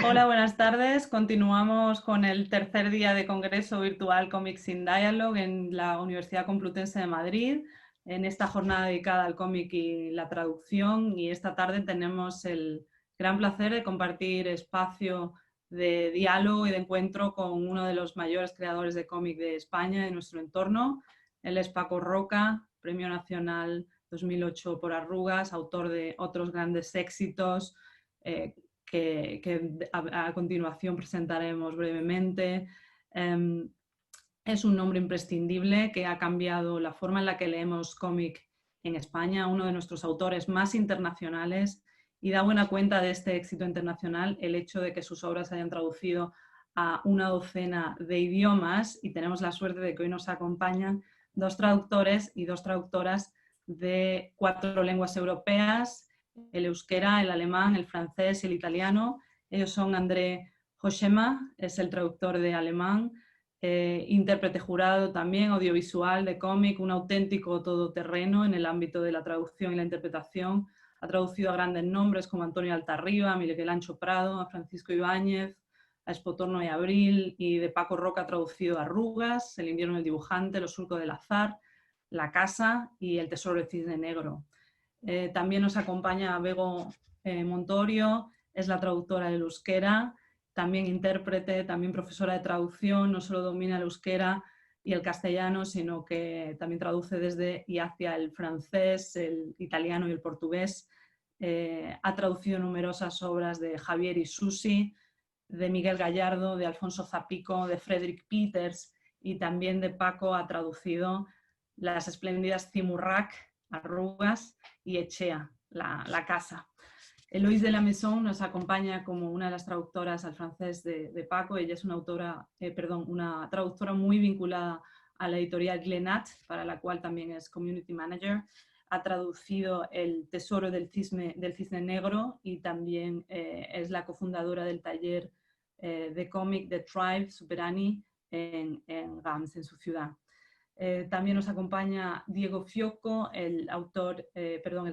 Hola, buenas tardes. Continuamos con el tercer día de Congreso Virtual Comics in Dialogue en la Universidad Complutense de Madrid, en esta jornada dedicada al cómic y la traducción. Y esta tarde tenemos el gran placer de compartir espacio de diálogo y de encuentro con uno de los mayores creadores de cómic de España, de nuestro entorno. Él es Paco Roca, Premio Nacional 2008 por Arrugas, autor de otros grandes éxitos, que a continuación presentaremos brevemente. Es un nombre imprescindible que ha cambiado la forma en la que leemos cómic en España, uno de nuestros autores más internacionales, y da buena cuenta de este éxito internacional el hecho de que sus obras se hayan traducido a una docena de idiomas, y tenemos la suerte de que hoy nos acompañan dos traductores y dos traductoras de 4 lenguas europeas: el euskera, el alemán, el francés y el italiano. Ellos son André Hoschema, es el traductor de alemán, intérprete jurado también, audiovisual, de cómic, un auténtico todoterreno en el ámbito de la traducción y la interpretación. Ha traducido a grandes nombres como Antonio Altarriba, a Miguel Ancho Prado, a Francisco Ibáñez, a Espotorno y Abril, y de Paco Roca ha traducido Arrugas, El invierno del dibujante, Los surcos del azar, La casa y El tesoro del cisne negro. También nos acompaña Bego Montorio, es la traductora del euskera, también intérprete, también profesora de traducción. No solo domina el euskera y el castellano, sino que también traduce desde y hacia el francés, el italiano y el portugués. Ha traducido numerosas obras de Javier Isusi, de Miguel Gallardo, de Alfonso Zapico, de Frederick Peters, y también de Paco ha traducido las espléndidas Cimurrac, Arrugas, y Echea, la casa. Eloise de la Maison nos acompaña como una de las traductoras al francés de Paco. Ella es una traductora muy vinculada a la editorial Glenat, para la cual también es Community Manager. Ha traducido El tesoro del cisne negro, y también es la cofundadora del taller de cómic de Tribe Superani en Gams, en su ciudad. También nos acompaña Diego Fiocco, el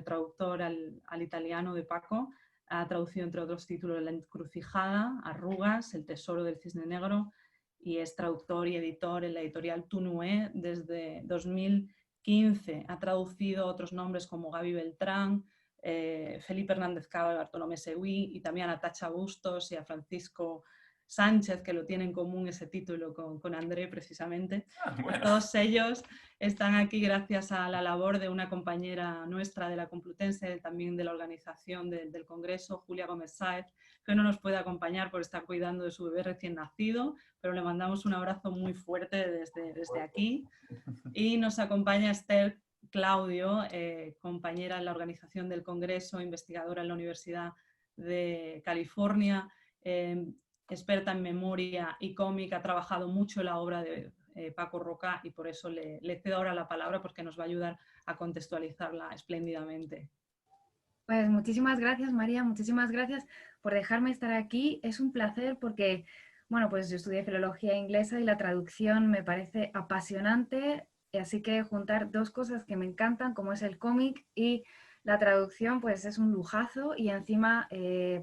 traductor al italiano de Paco. Ha traducido, entre otros títulos, La encrucijada, Arrugas, El tesoro del cisne negro, y es traductor y editor en la editorial Tunue desde 2015. Ha traducido otros nombres como Gaby Beltrán, Felipe Hernández Cava y Bartolomé Seguí, y también a Tacha Bustos y a Francisco Sánchez, que lo tiene en común ese título con André precisamente. Bueno, Todos ellos están aquí gracias a la labor de una compañera nuestra de la Complutense, también de la organización del Congreso, Julia Gómez Sáez, que no nos puede acompañar por estar cuidando de su bebé recién nacido, pero le mandamos un abrazo muy fuerte desde aquí. Y nos acompaña Esther Claudio, compañera en la organización del Congreso, investigadora en la Universidad de California, experta en memoria y cómic. Ha trabajado mucho en la obra de Paco Roca, y por eso le cedo ahora la palabra, porque nos va a ayudar a contextualizarla espléndidamente. Pues muchísimas gracias, María, muchísimas gracias por dejarme estar aquí. Es un placer porque, bueno, pues yo estudié filología inglesa y la traducción me parece apasionante, así que juntar dos cosas que me encantan, como es el cómic y la traducción, pues es un lujazo, y encima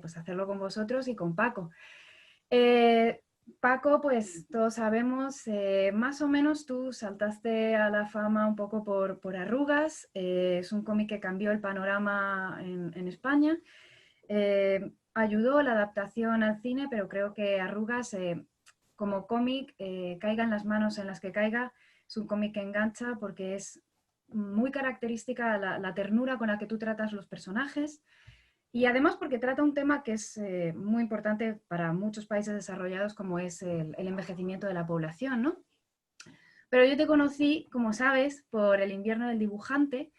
pues hacerlo con vosotros y con Paco. Eh, Paco, pues todos sabemos, más o menos tú saltaste a la fama un poco por Arrugas. Es un cómic que cambió el panorama en España. Ayudó a la adaptación al cine, pero creo que Arrugas, como cómic, caiga en las manos en las que caiga, es un cómic que engancha porque es muy característica la ternura con la que tú tratas los personajes. Y además porque trata un tema que es muy importante para muchos países desarrollados, como es el envejecimiento de la población, ¿no? Pero yo te conocí, como sabes, por El invierno del dibujante,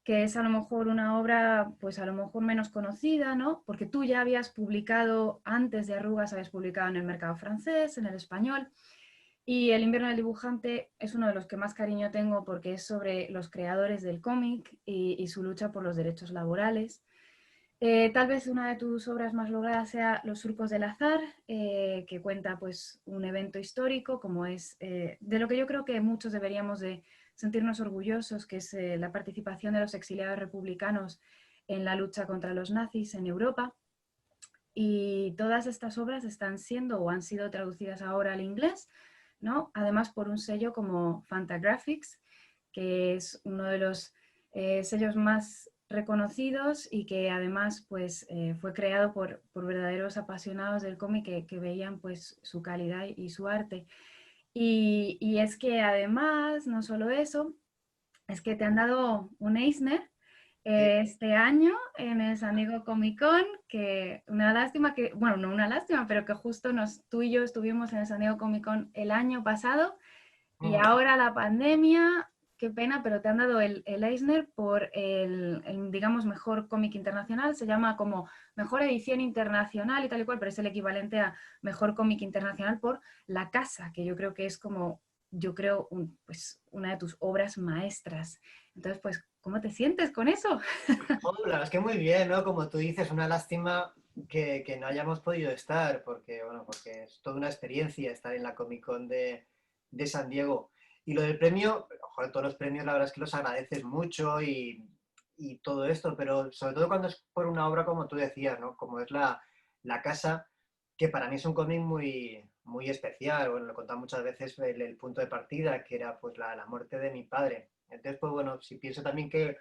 que es a lo mejor una obra, pues a lo mejor menos conocida, ¿no? Porque tú ya habías publicado, antes de Arrugas, habías publicado en el mercado francés, en el español, y El invierno del dibujante es uno de los que más cariño tengo porque es sobre los creadores del cómic y su lucha por los derechos laborales. Tal vez una de tus obras más logradas sea Los surcos del azar, que cuenta pues un evento histórico, como es de lo que yo creo que muchos deberíamos de sentirnos orgullosos, que es la participación de los exiliados republicanos en la lucha contra los nazis en Europa. y todas estas obras están siendo o han sido traducidas ahora al inglés, ¿no? Además por un sello como Fantagraphics, que es uno de los sellos más reconocidos y que además pues, fue creado por verdaderos apasionados del cómic que veían pues, su calidad y su arte. Y es que además, no solo eso, es que te han dado un Eisner Sí. este año en el San Diego Comic Con, que una lástima que, bueno, no una lástima, pero que justo tú y yo estuvimos en el San Diego Comic Con el año pasado y Ujú. ahora la pandemia, qué pena, pero te han dado el Eisner por digamos, mejor cómic internacional, se llama como mejor edición internacional y tal y cual, pero es el equivalente a mejor cómic internacional por La Casa, que yo creo que es como, yo creo, pues, una de tus obras maestras. Entonces, pues, ¿cómo te sientes con eso? Hola, es que muy bien, ¿no? Como tú dices, una lástima que no hayamos podido estar, porque, bueno, porque es toda una experiencia estar en la Comic Con de San Diego. Y lo del premio, joder, todos los premios la verdad es que los agradeces mucho y todo esto, pero sobre todo cuando es por una obra como tú decías, ¿no? Como es La Casa, que para mí es un cómic muy, muy especial. Bueno, lo he contado muchas veces el punto de partida, que era pues la muerte de mi padre. Entonces, pues bueno, si pienso también que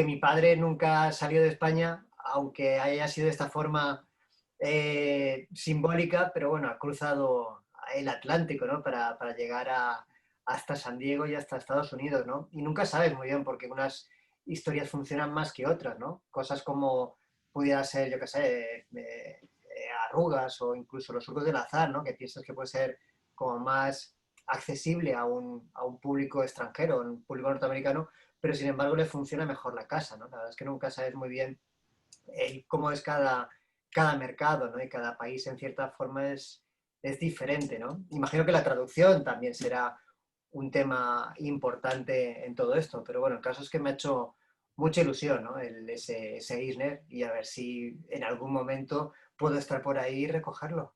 mi padre nunca salió de España, aunque haya sido de esta forma simbólica, pero bueno, ha cruzado el Atlántico, ¿no? Para llegar hasta San Diego y hasta Estados Unidos, ¿no? Y nunca sabes muy bien porque unas historias funcionan más que otras, ¿no? Cosas como pudiera ser, yo qué sé, arrugas o incluso los surcos del azar, ¿no? Que piensas que puede ser como más accesible a un público extranjero, a un público norteamericano, pero sin embargo le funciona mejor La Casa, ¿no? La verdad es que nunca sabes muy bien cómo es cada mercado, ¿no? Y cada país en cierta forma es diferente, ¿no? Imagino que la traducción también será un tema importante en todo esto, pero bueno, el caso es que me ha hecho mucha ilusión, ¿no? Ese Eisner y a ver si en algún momento puedo estar por ahí y recogerlo.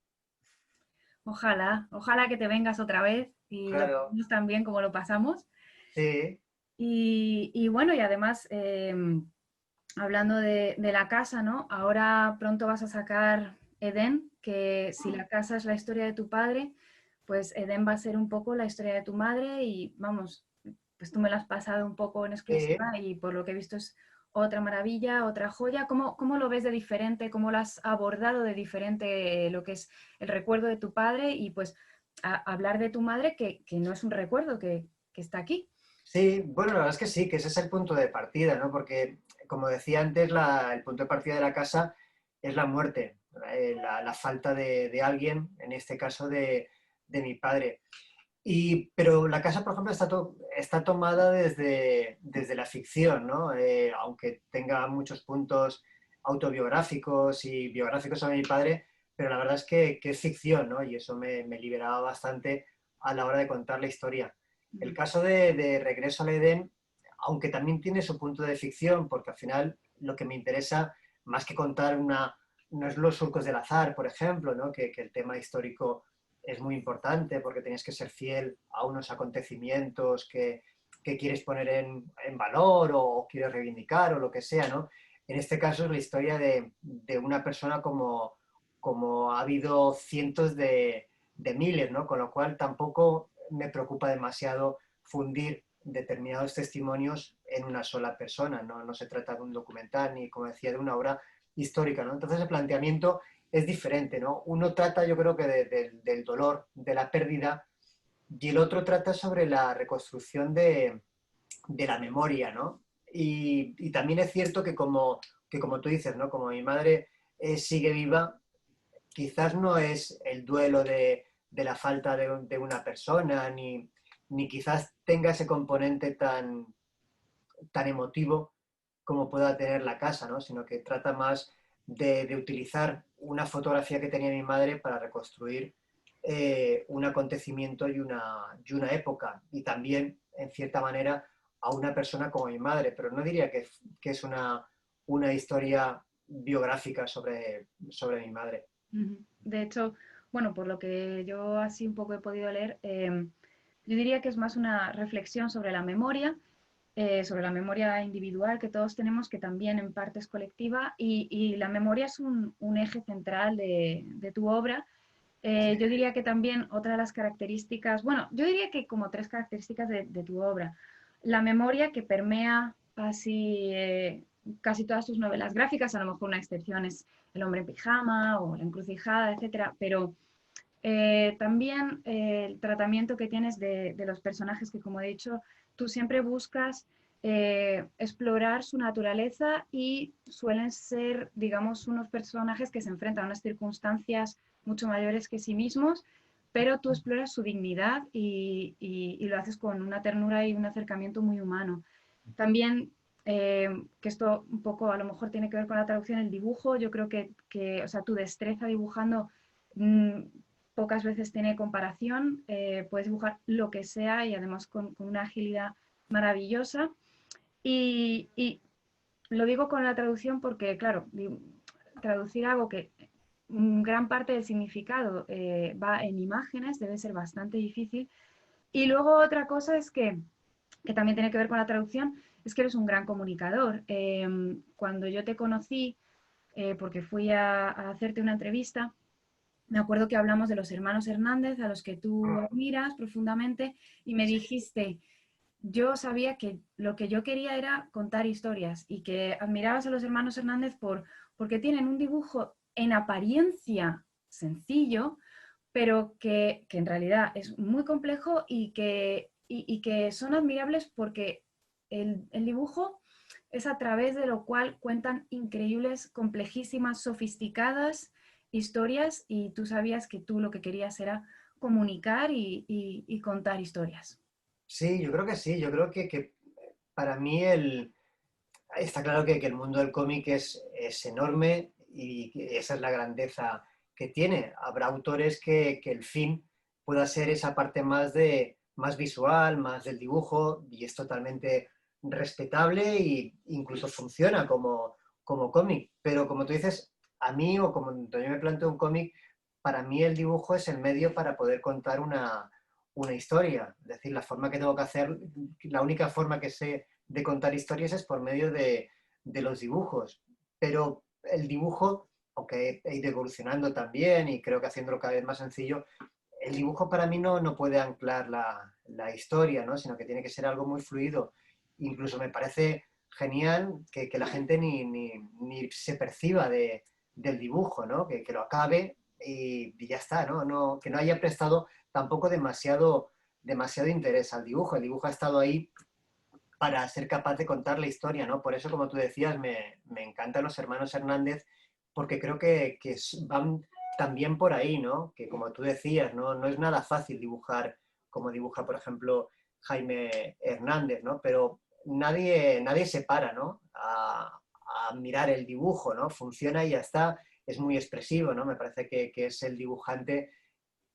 Ojalá, ojalá que te vengas otra vez y lo Claro, pasemos tan bien como lo pasamos. sí, Y bueno, y además, hablando de La Casa, ¿no? Ahora pronto vas a sacar Edén, que si La Casa es la historia de tu padre, pues Edén va a ser un poco la historia de tu madre y vamos, pues tú me la has pasado un poco en sí. exclusiva y por lo que he visto es otra maravilla, otra joya. ¿Cómo lo ves de diferente? ¿Cómo lo has abordado de diferente lo que es el recuerdo de tu padre y pues hablar de tu madre que no es un recuerdo, que está aquí? Sí, bueno, la verdad es que sí, que ese es el punto de partida, ¿no? Porque, como decía antes, el punto de partida de La Casa es la muerte, la falta de alguien, en este caso de mi padre. Pero La Casa, por ejemplo, está tomada desde la ficción, ¿no? Aunque tenga muchos puntos autobiográficos y biográficos sobre mi padre, pero la verdad es que es ficción, ¿no? Y eso me liberaba bastante a la hora de contar la historia. El Mm. caso de Regreso al Edén, aunque también tiene su punto de ficción, porque al final lo que me interesa, más que contar no es los surcos del azar, por ejemplo, ¿no? Que el tema histórico es muy importante porque tienes que ser fiel a unos acontecimientos que quieres poner en valor o quieres reivindicar o lo que sea, ¿no? En este caso es la historia de una persona como ha habido cientos de miles, ¿no? Con lo cual tampoco me preocupa demasiado fundir determinados testimonios en una sola persona, ¿no? No se trata de un documental ni, como decía, de una obra histórica, ¿no? Entonces el planteamiento es diferente, ¿no? Uno trata, yo creo que del dolor, de la pérdida, y el otro trata sobre la reconstrucción de la memoria, ¿no? Y también es cierto que como tú dices, ¿no? Como mi madre sigue viva, quizás no es el duelo de la falta de una persona, ni quizás tenga ese componente tan emotivo como pueda tener La Casa, ¿no? Sino que trata más de utilizar una fotografía que tenía mi madre para reconstruir un acontecimiento y una época, y también, en cierta manera, a una persona como mi madre, pero no diría que es una historia biográfica sobre mi madre. Ujú. De hecho, bueno, por lo que yo así un poco he podido leer, yo diría que es más una reflexión sobre la memoria sobre la memoria individual que todos tenemos, que también en parte es colectiva, y la memoria es un eje central de tu obra. Yo diría que también otra de las características, bueno, yo diría que como tres características de tu obra. La memoria que permea casi todas tus novelas gráficas, a lo mejor una excepción es El hombre en pijama o La encrucijada, etcétera, pero también el tratamiento que tienes de los personajes que, como he dicho, tú siempre buscas explorar su naturaleza y suelen ser, digamos, unos personajes que se enfrentan a unas circunstancias mucho mayores que sí mismos, pero tú exploras su dignidad y lo haces con una ternura y un acercamiento muy humano. También, que esto un poco a lo mejor tiene que ver con la traducción, el dibujo, yo creo que o sea, tu destreza dibujando pocas veces tiene comparación, puedes dibujar lo que sea y además con una agilidad maravillosa. Y lo digo con la traducción porque, claro, traducir algo que gran parte del significado va en imágenes debe ser bastante difícil. Y luego otra cosa es que también tiene que ver con la traducción, es que eres un gran comunicador. Cuando yo te conocí, porque fui a hacerte una entrevista, me acuerdo que hablamos de los hermanos Hernández, a los que tú admiras profundamente, y me dijiste, yo sabía que lo que yo quería era contar historias y que admirabas a los hermanos Hernández porque tienen un dibujo en apariencia sencillo, pero que en realidad es muy complejo y que son admirables porque el dibujo es a través de lo cual cuentan increíbles, complejísimas, sofisticadas historias y tú sabías que tú lo que querías era comunicar y contar historias. Sí, yo creo que sí, yo creo que para mí está claro que el mundo del cómic es enorme y que esa es la grandeza que tiene. Habrá autores que el fin pueda ser esa parte más visual, más del dibujo, y es totalmente respetable e incluso funciona como cómic. Pero como tú dices, a mí, o como yo me planteo un cómic, para mí el dibujo es el medio para poder contar una historia. Es decir, la forma que tengo que hacer, la única forma que sé de contar historias es por medio de los dibujos. Pero el dibujo, aunque he ido evolucionando también y creo que haciéndolo cada vez más sencillo, el dibujo para mí no puede anclar la historia, ¿no? Sino que tiene que ser algo muy fluido. Incluso me parece genial que la gente ni se perciba del dibujo, ¿no? Que lo acabe y ya está, ¿no? Que no haya prestado tampoco demasiado interés al dibujo. El dibujo ha estado ahí para ser capaz de contar la historia, ¿no? Por eso, como tú decías, me encantan los hermanos Hernández, porque creo que van también por ahí, ¿no? Que como tú decías, no es nada fácil dibujar como dibuja, por ejemplo, Jaime Hernández, ¿no? Pero nadie se para, ¿no? A mirar el dibujo, ¿no? Funciona y ya está, es muy expresivo, ¿no? Me parece que es el dibujante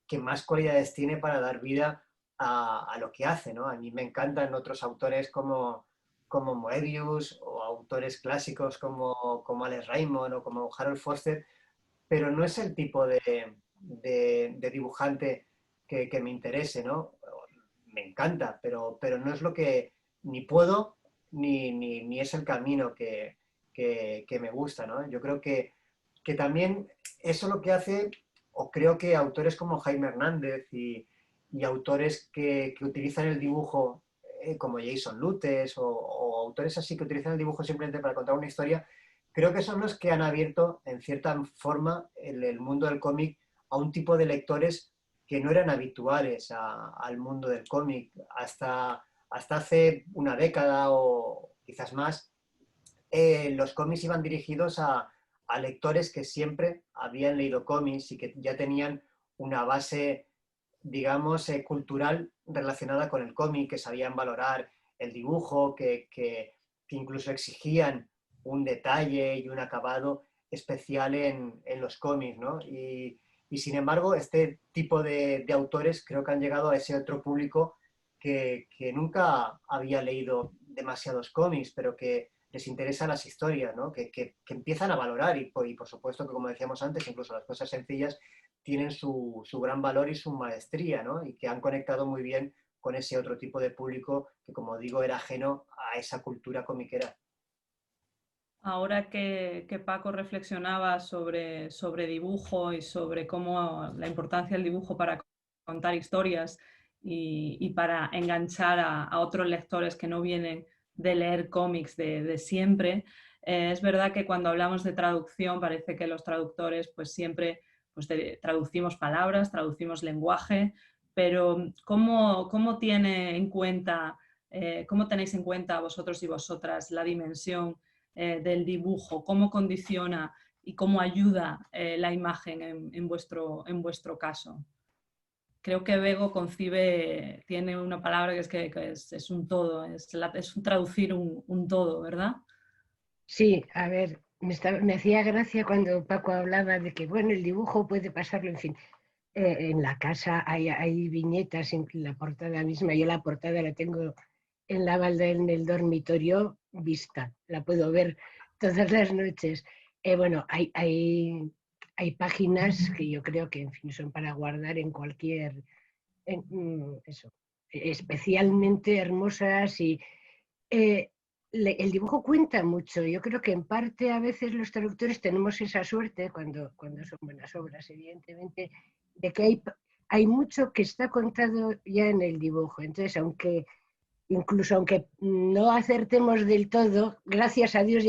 que más cualidades tiene para dar vida a lo que hace, ¿no? A mí me encantan otros autores como Moebius o autores clásicos como Alex Raymond o como Harold Foster, pero no es el tipo de dibujante que me interese, ¿no? Me encanta, pero no es lo que ni puedo ni es el camino que me gusta, ¿no? Yo creo que también eso lo que hace, o creo que autores como Jaime Hernández y autores que utilizan el dibujo como Jason Lutes o autores así que utilizan el dibujo simplemente para contar una historia, creo que son los que han abierto en cierta forma el mundo del cómic a un tipo de lectores que no eran habituales al mundo del cómic. Hasta hace una década o quizás más, los cómics iban dirigidos a lectores que siempre habían leído cómics y que ya tenían una base, digamos, cultural relacionada con el cómic, que sabían valorar el dibujo, que incluso exigían un detalle y un acabado especial en los cómics, ¿no? Y sin embargo, este tipo de autores creo que han llegado a ese otro público que nunca había leído demasiados cómics, pero que les interesan las historias, ¿no? Que empiezan a valorar y por supuesto que, como decíamos antes, incluso las cosas sencillas tienen su gran valor y su maestría, ¿no? Y que han conectado muy bien con ese otro tipo de público que, como digo, era ajeno a esa cultura comiquera. Ahora que Paco reflexionaba sobre dibujo y sobre cómo la importancia del dibujo para contar historias y para enganchar a otros lectores que no vienen de leer cómics de siempre, es verdad que cuando hablamos de traducción parece que los traductores pues siempre pues, traducimos palabras, traducimos lenguaje, pero ¿cómo tiene en cuenta, cómo tenéis en cuenta vosotros y vosotras la dimensión del dibujo, cómo condiciona y cómo ayuda la imagen en vuestro caso? Creo que Bego tiene una palabra que es un todo, es un traducir un todo, ¿verdad? Sí, a ver, me hacía gracia cuando Paco hablaba de que, bueno, el dibujo puede pasarlo, en fin. En la casa hay viñetas en la portada misma. Yo la portada la tengo en la balda en el dormitorio vista, la puedo ver todas las noches. Bueno, hay páginas que yo creo que, en fin, son para guardar en cualquier, eso, especialmente hermosas y eh, el dibujo cuenta mucho. Yo creo que en parte a veces los traductores tenemos esa suerte, cuando son buenas obras, evidentemente, de que hay mucho que está contado ya en el dibujo. Entonces, incluso aunque no acertemos del todo, gracias a Dios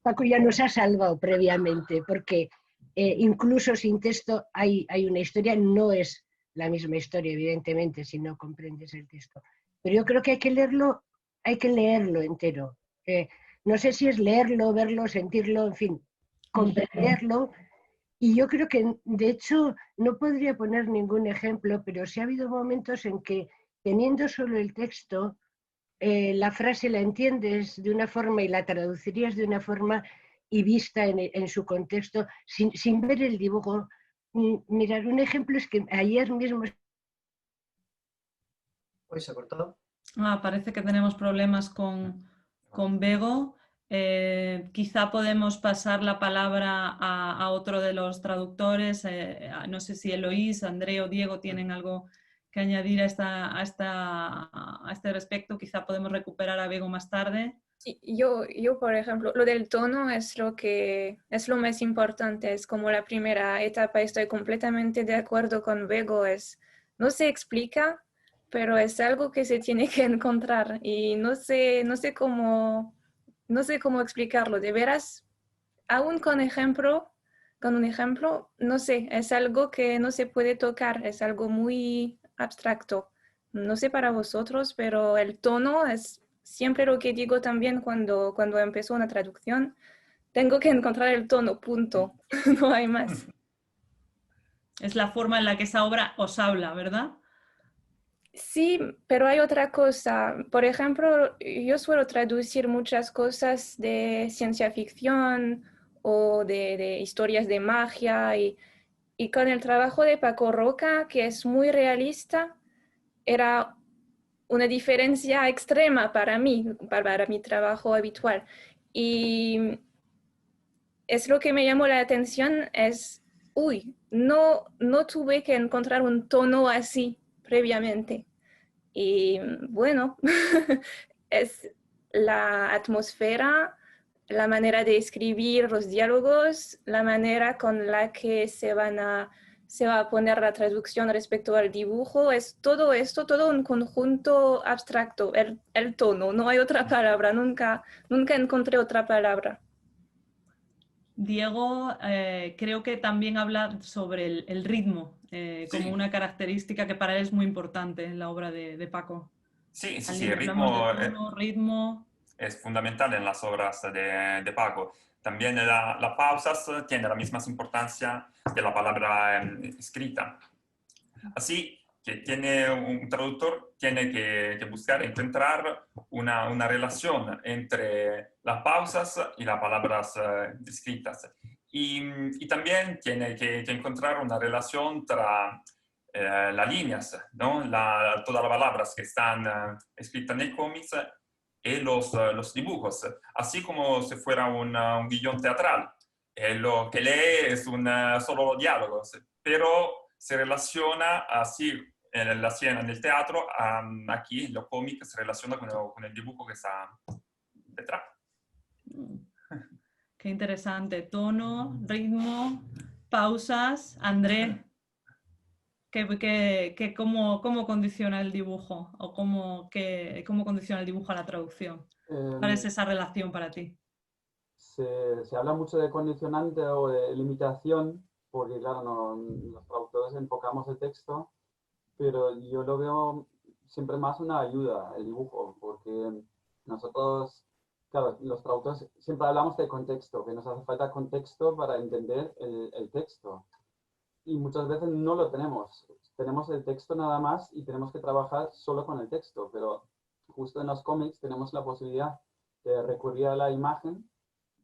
Paco ya nos ha salvado previamente, porque incluso sin texto hay una historia, no es la misma historia, evidentemente, si no comprendes el texto. Pero yo creo que hay que leerlo entero. No sé si es leerlo, verlo, sentirlo, en fin, comprenderlo. Y yo creo que, de hecho, no podría poner ningún ejemplo, pero sí ha habido momentos en que, teniendo solo el texto, la frase la entiendes de una forma y la traducirías de una forma y vista en su contexto, sin ver el dibujo. Mirar, un ejemplo es que ayer mismo... ¿Pues se cortó? Parece que tenemos problemas con Bego. Quizá podemos pasar la palabra a otro de los traductores. No sé si Eloís, André o Diego tienen algo que añadir a este respecto. Quizá podemos recuperar a Bego más tarde. Sí, yo, por ejemplo, lo del tono es lo más importante, es como la primera etapa. Estoy completamente de acuerdo con Bego, no se explica, pero es algo que se tiene que encontrar y no sé cómo explicarlo. De veras, aún con un ejemplo, no sé, es algo que no se puede tocar, es algo muy abstracto. No sé para vosotros, pero el tono es siempre lo que digo también cuando empezó una traducción. Tengo que encontrar el tono, punto. No hay más. Es la forma en la que esa obra os habla, ¿verdad? Sí, pero hay otra cosa. Por ejemplo, yo suelo traducir muchas cosas de ciencia ficción o de historias de magia y con el trabajo de Paco Roca, que es muy realista, era una diferencia extrema para mí, para mi trabajo habitual. Y es lo que me llamó la atención, no tuve que encontrar un tono así previamente. Y bueno, es la atmósfera, la manera de escribir los diálogos, la manera con la que se va a poner la traducción respecto al dibujo, es todo esto, todo un conjunto abstracto, el tono, no hay otra palabra, nunca encontré otra palabra. Diego, creo que también habla sobre el ritmo, como una característica que para él es muy importante en la obra de Paco. Sí, Hablamos el ritmo, de tono, ritmo. es fundamental en las obras de Paco. También las pausas tienen la misma importancia que la palabra escrita. Así que un traductor tiene que buscar, encontrar una relación entre las pausas y las palabras escritas. Y también tiene que encontrar una relación entre las líneas, ¿no? Todas las palabras que están escritas en el cómic y los dibujos, así como si fuera un guión teatral. Lo que lee es solo diálogos, pero se relaciona así en la escena, en el teatro, aquí lo cómic se relaciona con el dibujo que está detrás. Qué interesante. Tono, ritmo, pausas. André, ¿cómo condiciona el dibujo? ¿O cómo condiciona el dibujo a la traducción? ¿Cuál es esa relación para ti? Se habla mucho de condicionante o de limitación, porque claro, los traductores enfocamos el texto, pero yo lo veo siempre más una ayuda, el dibujo, porque nosotros, claro, los traductores siempre hablamos de contexto, que nos hace falta contexto para entender el texto. Y muchas veces no lo tenemos. Tenemos el texto nada más y tenemos que trabajar solo con el texto, pero justo en los cómics tenemos la posibilidad de recurrir a la imagen,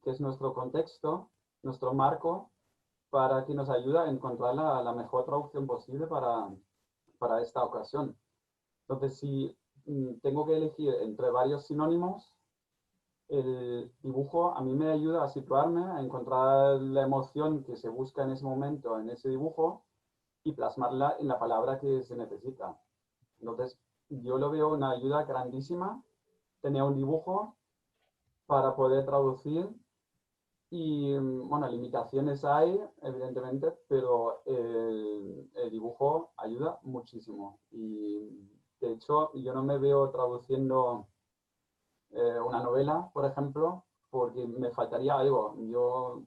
que es nuestro contexto, nuestro marco, para que nos ayude a encontrar la mejor traducción posible para esta ocasión. Entonces, si tengo que elegir entre varios sinónimos, el dibujo a mí me ayuda a situarme, a encontrar la emoción que se busca en ese momento, en ese dibujo, y plasmarla en la palabra que se necesita. Entonces, yo lo veo una ayuda grandísima, tener un dibujo para poder traducir. Y bueno, limitaciones hay, evidentemente, pero el dibujo ayuda muchísimo. Y de hecho, yo no me veo traduciendo una novela, por ejemplo, porque me faltaría algo. Yo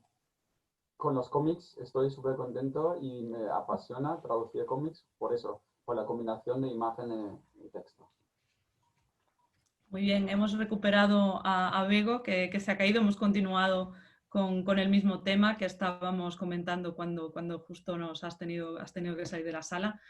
con los cómics estoy súper contento y me apasiona traducir cómics por eso, por la combinación de imagen y texto. Muy bien, hemos recuperado a Bego, que se ha caído, hemos continuado con el mismo tema que estábamos comentando cuando justo has tenido que salir de la sala.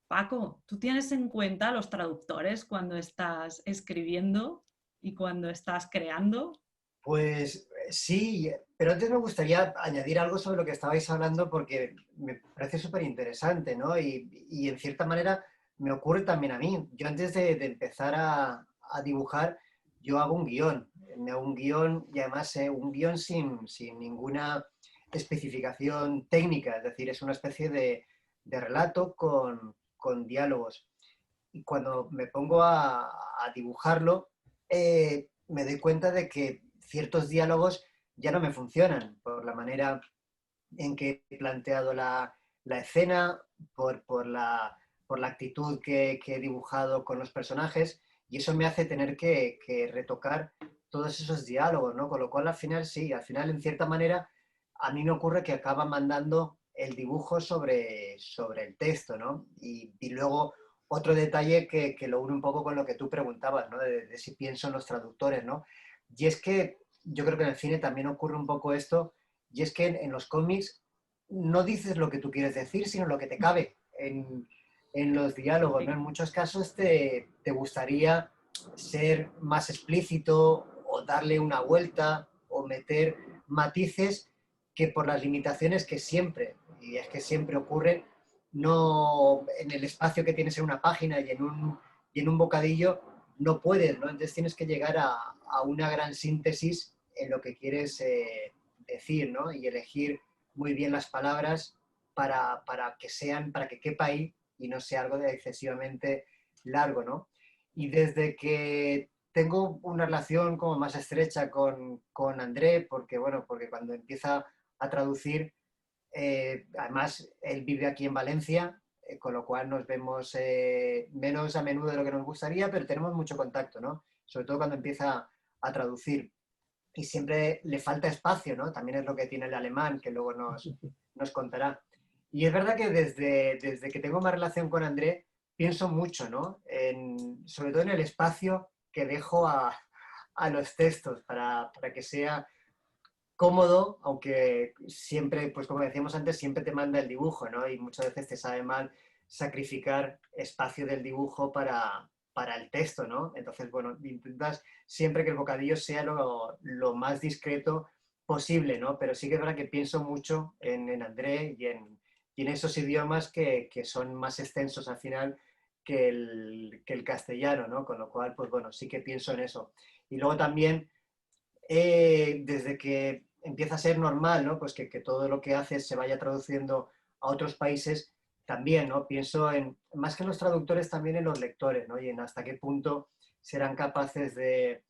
Paco, ¿tú tienes en cuenta a los traductores cuando estás escribiendo y cuando estás creando? Pues sí, pero antes me gustaría añadir algo sobre lo que estabais hablando porque me parece súper interesante, ¿no? Y en cierta manera me ocurre también a mí. Yo antes de empezar a dibujar, yo hago un guión. Me hago un guión y además un guión sin ninguna especificación técnica, es decir, es una especie de relato con diálogos. Y cuando me pongo a dibujarlo, me doy cuenta de que ciertos diálogos ya no me funcionan por la manera en que he planteado la escena, por la actitud que he dibujado con los personajes, y eso me hace tener que retocar todos esos diálogos, ¿no? Con lo cual al final sí, al final en cierta manera a mí me ocurre que acaba mandando el dibujo sobre el texto, ¿no? Y luego otro detalle que lo une un poco con lo que tú preguntabas, ¿no? De si pienso en los traductores, ¿no? Y es que yo creo que en el cine también ocurre un poco esto, y es que en los cómics no dices lo que tú quieres decir, sino lo que te cabe en los diálogos, ¿no? En muchos casos te gustaría ser más explícito o darle una vuelta o meter matices que por las limitaciones que siempre, y es que siempre ocurren, no en el espacio que tienes en una página y en un bocadillo no puedes, ¿no? Entonces tienes que llegar a una gran síntesis en lo que quieres decir, ¿no? Y elegir muy bien las palabras para que quepa ahí y no sea algo de excesivamente largo, ¿no? Y desde que tengo una relación como más estrecha con André, porque cuando empieza a traducir, además él vive aquí en Valencia, con lo cual nos vemos menos a menudo de lo que nos gustaría, pero tenemos mucho contacto, ¿no? Sobre todo cuando empieza a traducir. Y siempre le falta espacio, ¿no? También es lo que tiene el alemán, que luego nos contará. Y es verdad que desde que tengo más relación con André, pienso mucho, ¿no? Sobre todo en el espacio que dejo a los textos para que sea cómodo, aunque siempre, pues como decíamos antes, siempre te manda el dibujo, ¿no? Y muchas veces te sabe mal sacrificar espacio del dibujo para el texto, ¿no? Entonces, bueno, intentas siempre que el bocadillo sea lo más discreto posible, ¿no? Pero sí que es verdad que pienso mucho en André y en esos idiomas que son más extensos al final que el castellano, ¿no? Con lo cual, pues bueno, sí que pienso en eso. Y luego también, desde que empieza a ser normal, ¿no? Pues que todo lo que haces se vaya traduciendo a otros países, también, ¿no? Pienso en, más que en los traductores, también en los lectores, ¿no? Y en hasta qué punto serán capaces de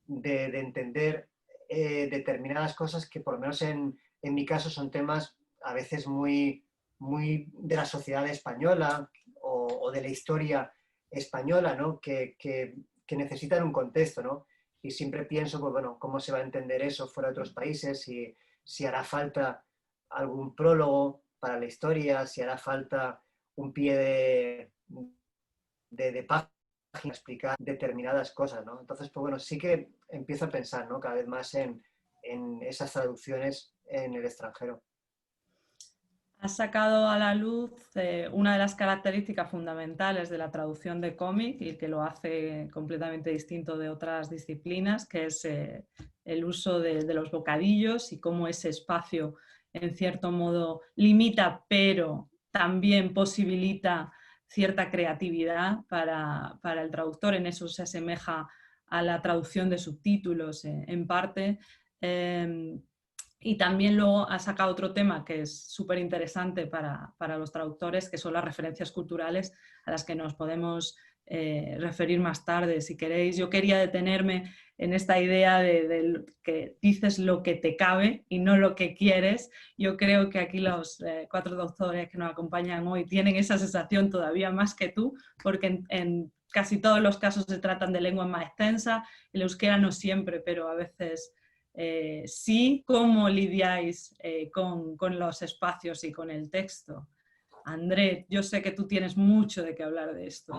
entender determinadas cosas que, por lo menos en mi caso, son temas a veces muy de la sociedad española o de la historia española, ¿no? Que necesitan un contexto, ¿no? Y siempre pienso, pues bueno, cómo se va a entender eso fuera de otros países, si hará falta algún prólogo para la historia, si hará falta un pie de página para explicar determinadas cosas, ¿no? Entonces, pues bueno, sí que empiezo a pensar, ¿no? Cada vez más en esas traducciones en el extranjero. Has sacado a la luz una de las características fundamentales de la traducción de cómic y que lo hace completamente distinto de otras disciplinas, que es el uso de los bocadillos y cómo ese espacio, en cierto modo, limita, pero también posibilita cierta creatividad para el traductor. En eso se asemeja a la traducción de subtítulos en parte. Y también luego ha sacado otro tema que es súper interesante para los traductores, que son las referencias culturales a las que nos podemos referir más tarde, si queréis. Yo quería detenerme en esta idea de que dices lo que te cabe y no lo que quieres. Yo creo que aquí los 4 doctores que nos acompañan hoy tienen esa sensación todavía más que tú, porque en casi todos los casos se tratan de lenguas más extensas, el euskera no siempre, pero a veces... sí, ¿cómo lidiáis con los espacios y con el texto? André, yo sé que tú tienes mucho de qué hablar de esto.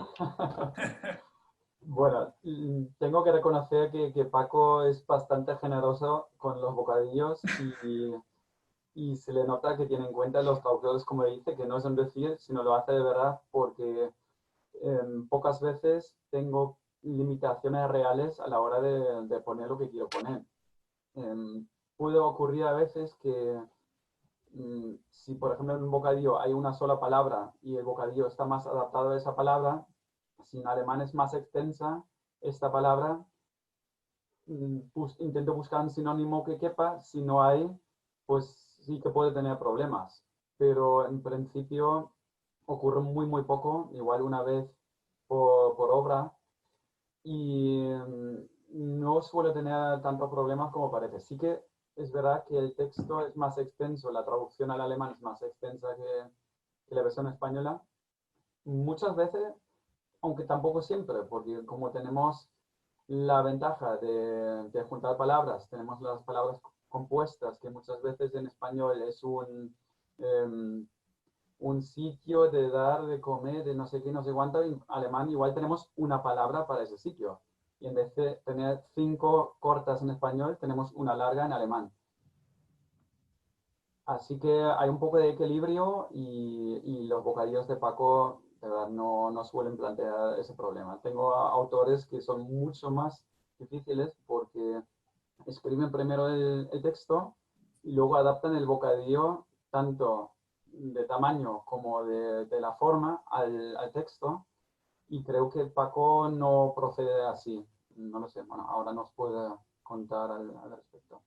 Bueno, tengo que reconocer que Paco es bastante generoso con los bocadillos y se le nota que tiene en cuenta los traductores, como dice, que no es un decir, sino lo hace de verdad, porque pocas veces tengo limitaciones reales a la hora de poner lo que quiero poner. Puede ocurrir a veces que si por ejemplo en un bocadillo hay una sola palabra y el bocadillo está más adaptado a esa palabra, si en alemán es más extensa esta palabra, intento buscar un sinónimo que quepa. Si no hay, pues sí que puede tener problemas, pero en principio ocurre muy poco, igual una vez por obra, y no suele tener tantos problemas como parece. Sí que es verdad que el texto es más extenso, la traducción al alemán es más extensa que la versión española. Muchas veces, aunque tampoco siempre, porque como tenemos la ventaja de juntar palabras, tenemos las palabras compuestas, que muchas veces en español es un sitio de dar, de comer, de no sé qué, no sé cuánto. En alemán igual tenemos una palabra para ese sitio. Y en vez de tener 5 cortas en español, tenemos una larga en alemán. Así que hay un poco de equilibrio y los bocadillos de Paco, de verdad, no suelen plantear ese problema. Tengo autores que son mucho más difíciles porque escriben primero el texto y luego adaptan el bocadillo tanto de tamaño como de la forma al texto, y creo que Paco no procede así. No lo sé, bueno, ahora nos puede contar al respecto.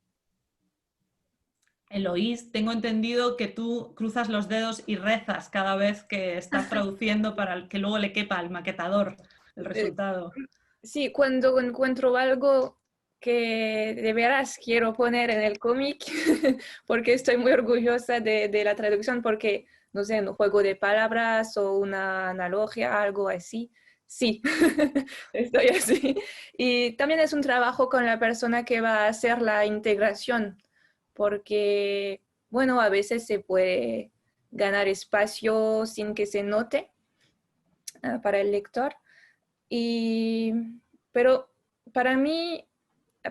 Eloís, tengo entendido que tú cruzas los dedos y rezas cada vez que estás traduciendo para que luego le quepa al maquetador el resultado. Sí, cuando encuentro algo que de veras quiero poner en el cómic, porque estoy muy orgullosa de la traducción, porque, no sé, un juego de palabras o una analogía, algo así. Sí, estoy así. Y también es un trabajo con la persona que va a hacer la integración, porque, bueno, a veces se puede ganar espacio sin que se note para el lector. Pero para mí,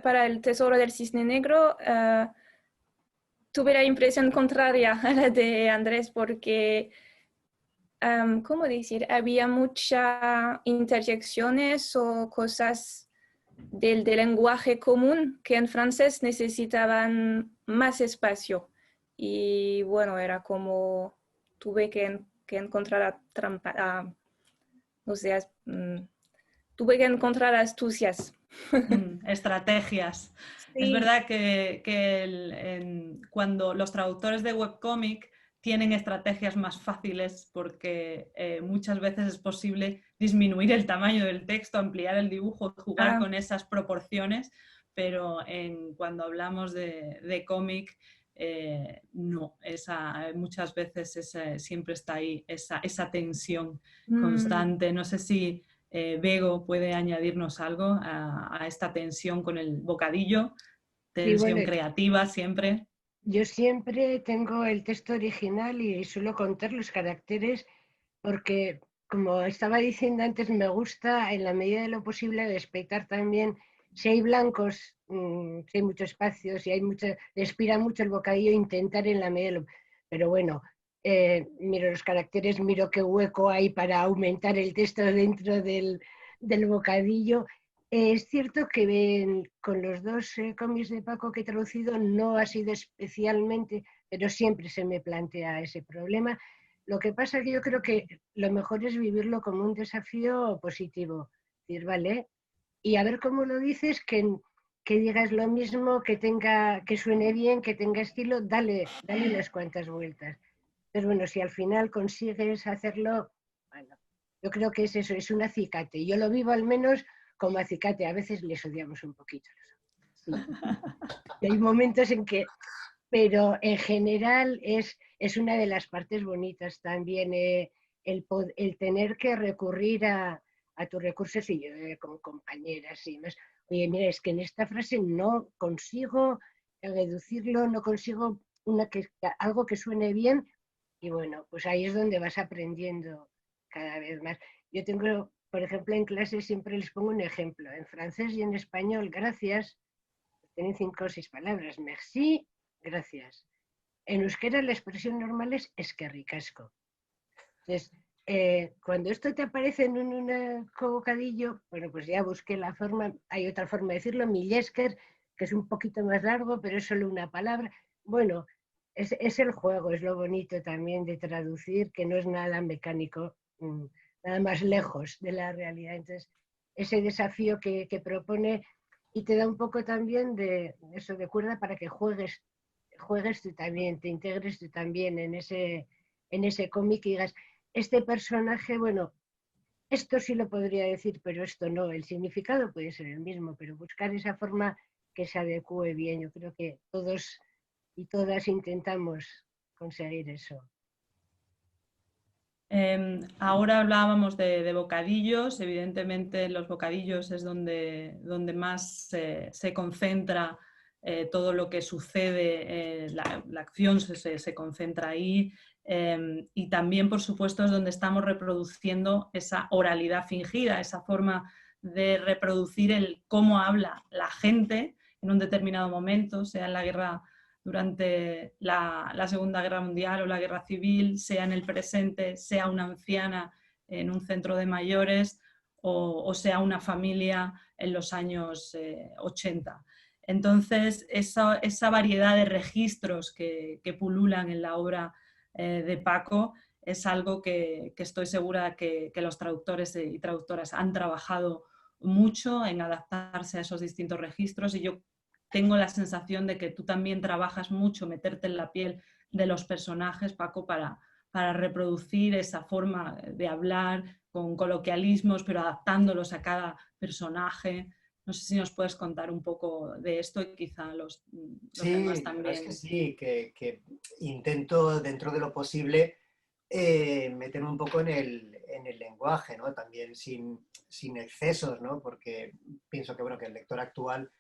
para el Tesoro del Cisne Negro, tuve la impresión contraria a la de Andrés, porque, ¿cómo decir? Había muchas interjecciones o cosas del lenguaje común que en francés necesitaban más espacio. Y bueno, era como tuve que encontrar la trampa, o sea, tuve que encontrar astucias. Estrategias. Sí. Es verdad que cuando los traductores de webcomic tienen estrategias más fáciles porque muchas veces es posible disminuir el tamaño del texto, ampliar el dibujo, jugar con esas proporciones, pero cuando hablamos de cómic, no, muchas veces siempre está ahí esa tensión constante. No sé si Bego puede añadirnos algo a esta tensión con el bocadillo, tensión bueno, creativa siempre. Yo siempre tengo el texto original y suelo contar los caracteres porque, como estaba diciendo antes, me gusta en la medida de lo posible respetar también si hay blancos, si hay mucho espacio, si hay mucho, respira mucho el bocadillo, intentar en la medida de lo... Pero bueno, miro los caracteres, miro qué hueco hay para aumentar el texto dentro del bocadillo. Es cierto que con los dos cómics de Paco que he traducido no ha sido especialmente, pero siempre se me plantea ese problema. Lo que pasa es que yo creo que lo mejor es vivirlo como un desafío positivo. Decir, vale, y a ver cómo lo dices, que digas lo mismo, que suene bien, que tenga estilo, dale unas cuantas vueltas. Pero bueno, si al final consigues hacerlo, bueno, yo creo que es eso, es un acicate. Yo lo vivo al menos como acicate, a veces les odiamos un poquito. Sí. Y hay momentos en que, pero en general es una de las partes bonitas también, el tener que recurrir a tus recursos y con compañeras y más. Oye, mira, es que en esta frase no consigo reducirlo, no consigo algo que suene bien y bueno, pues ahí es donde vas aprendiendo cada vez más. Yo tengo, por ejemplo, en clase siempre les pongo un ejemplo. En francés y en español, gracias, tienen 5 o 6 palabras. Merci, gracias. En euskera la expresión normal es que ricasco. Entonces, cuando esto te aparece en un bocadillo, bueno, pues ya busqué la forma, hay otra forma de decirlo, Millesker, que es un poquito más largo, pero es solo una palabra. Bueno, es el juego, es lo bonito también de traducir, que no es nada mecánico, nada más lejos de la realidad. Entonces, ese desafío que propone y te da un poco también de eso de cuerda para que juegues tú también, te integres tú también en ese cómic y digas, este personaje, bueno, esto sí lo podría decir, pero esto no, el significado puede ser el mismo, pero buscar esa forma que se adecue bien. Yo creo que todos y todas intentamos conseguir eso. Ahora hablábamos de bocadillos, evidentemente los bocadillos es donde más se concentra todo lo que sucede, la acción se concentra ahí y también por supuesto es donde estamos reproduciendo esa oralidad fingida, esa forma de reproducir el cómo habla la gente en un determinado momento, sea en la guerra durante la Segunda Guerra Mundial o la Guerra Civil, sea en el presente, sea una anciana en un centro de mayores o sea una familia en los años 80. Entonces, esa variedad de registros que pululan en la obra de Paco es algo que estoy segura que los traductores y traductoras han trabajado mucho en adaptarse a esos distintos registros y yo tengo la sensación de que tú también trabajas mucho meterte en la piel de los personajes, Paco, para reproducir esa forma de hablar con coloquialismos, pero adaptándolos a cada personaje. No sé si nos puedes contar un poco de esto y quizá los demás también. La verdad es que sí, que intento dentro de lo posible meterme un poco en el lenguaje, ¿no? También sin excesos, ¿no? Porque pienso que, bueno, que el lector actual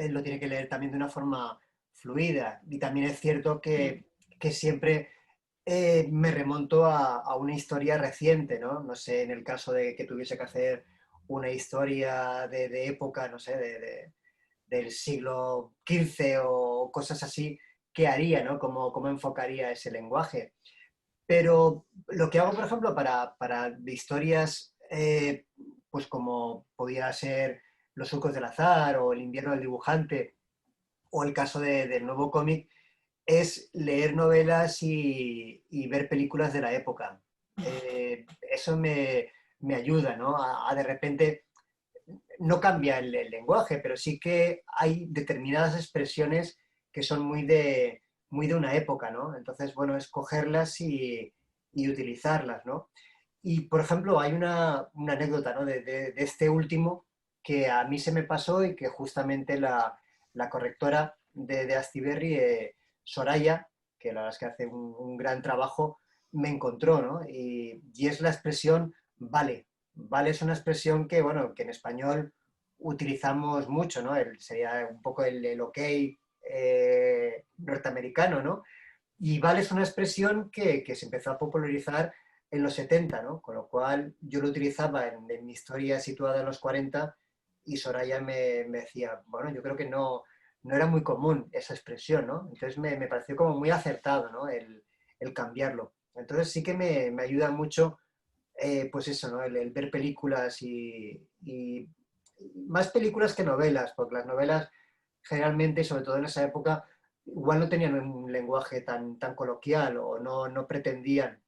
lo tiene que leer también de una forma fluida. Y también es cierto que siempre me remonto a una historia reciente, ¿no? No sé, en el caso de que tuviese que hacer una historia de época, no sé, del siglo XV o cosas así, ¿qué haría, ¿no? ¿Cómo enfocaría ese lenguaje? Pero lo que hago, por ejemplo, para historias, pues como podía ser Los surcos del azar o El invierno del dibujante o el caso del nuevo cómic, es leer novelas y ver películas de la época. Eso me ayuda, ¿no? A de repente, no cambia el lenguaje, pero sí que hay determinadas expresiones que son muy muy de una época, ¿no? Entonces, bueno, es cogerlas y utilizarlas, ¿no? Y, por ejemplo, hay una anécdota, ¿no? de este último que a mí se me pasó y que justamente la correctora de Astiberri, Soraya, que la verdad es que hace un gran trabajo, me encontró, ¿no? Y es la expresión vale. Vale es una expresión que, bueno, que en español utilizamos mucho, ¿no? Sería un poco el ok norteamericano, ¿no? Y vale es una expresión que se empezó a popularizar en los 70, ¿no? Con lo cual yo lo utilizaba en mi historia situada en los 40 y Soraya me decía, bueno, yo creo que no era muy común esa expresión, ¿no? Entonces me pareció como muy acertado, ¿no? El cambiarlo. Entonces sí que me ayuda mucho, pues eso, ¿no? El ver películas y más películas que novelas, porque las novelas generalmente, sobre todo en esa época, igual no tenían un lenguaje tan coloquial o no pretendían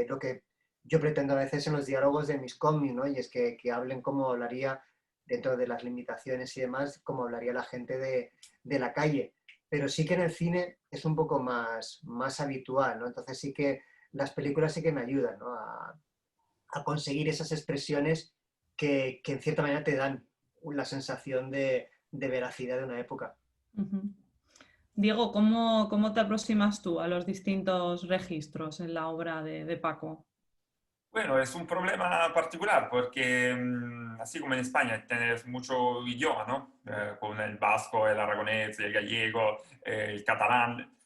lo que yo pretendo a veces en los diálogos de mis cómics, ¿no? Y es que hablen como hablaría, dentro de las limitaciones y demás, como hablaría la gente de la calle. Pero sí que en el cine es un poco más habitual, ¿no? Entonces sí que las películas sí que me ayudan, ¿no? A conseguir esas expresiones que en cierta manera te dan la sensación de veracidad de una época. Ujú. Diego, ¿cómo te aproximas tú a los distintos registros en la obra de Paco? Bueno, es un problema particular porque así como en España tienes mucho idioma, ¿no? Con el vasco, el aragonés, el gallego, el catalán.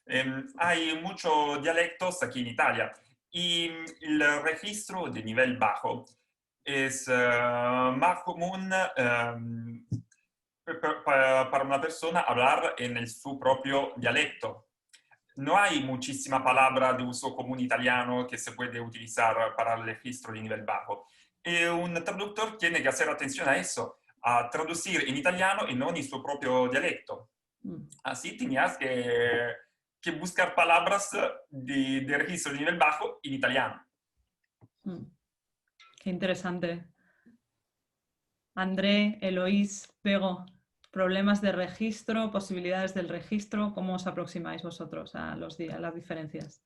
Hay muchos dialectos aquí en Italia y el registro de nivel bajo es más común para una persona hablar en su propio dialecto. No hay muchísima palabra de uso común italiano que se puede utilizar para el registro de nivel bajo. Y un traductor tiene que hacer atención a eso, a traducir en italiano y no en su propio dialecto. Así tenías que buscar palabras de registro de nivel bajo en italiano. Qué interesante. André, Eloís, Pego, problemas de registro, posibilidades del registro, ¿cómo os aproximáis vosotros a las diferencias?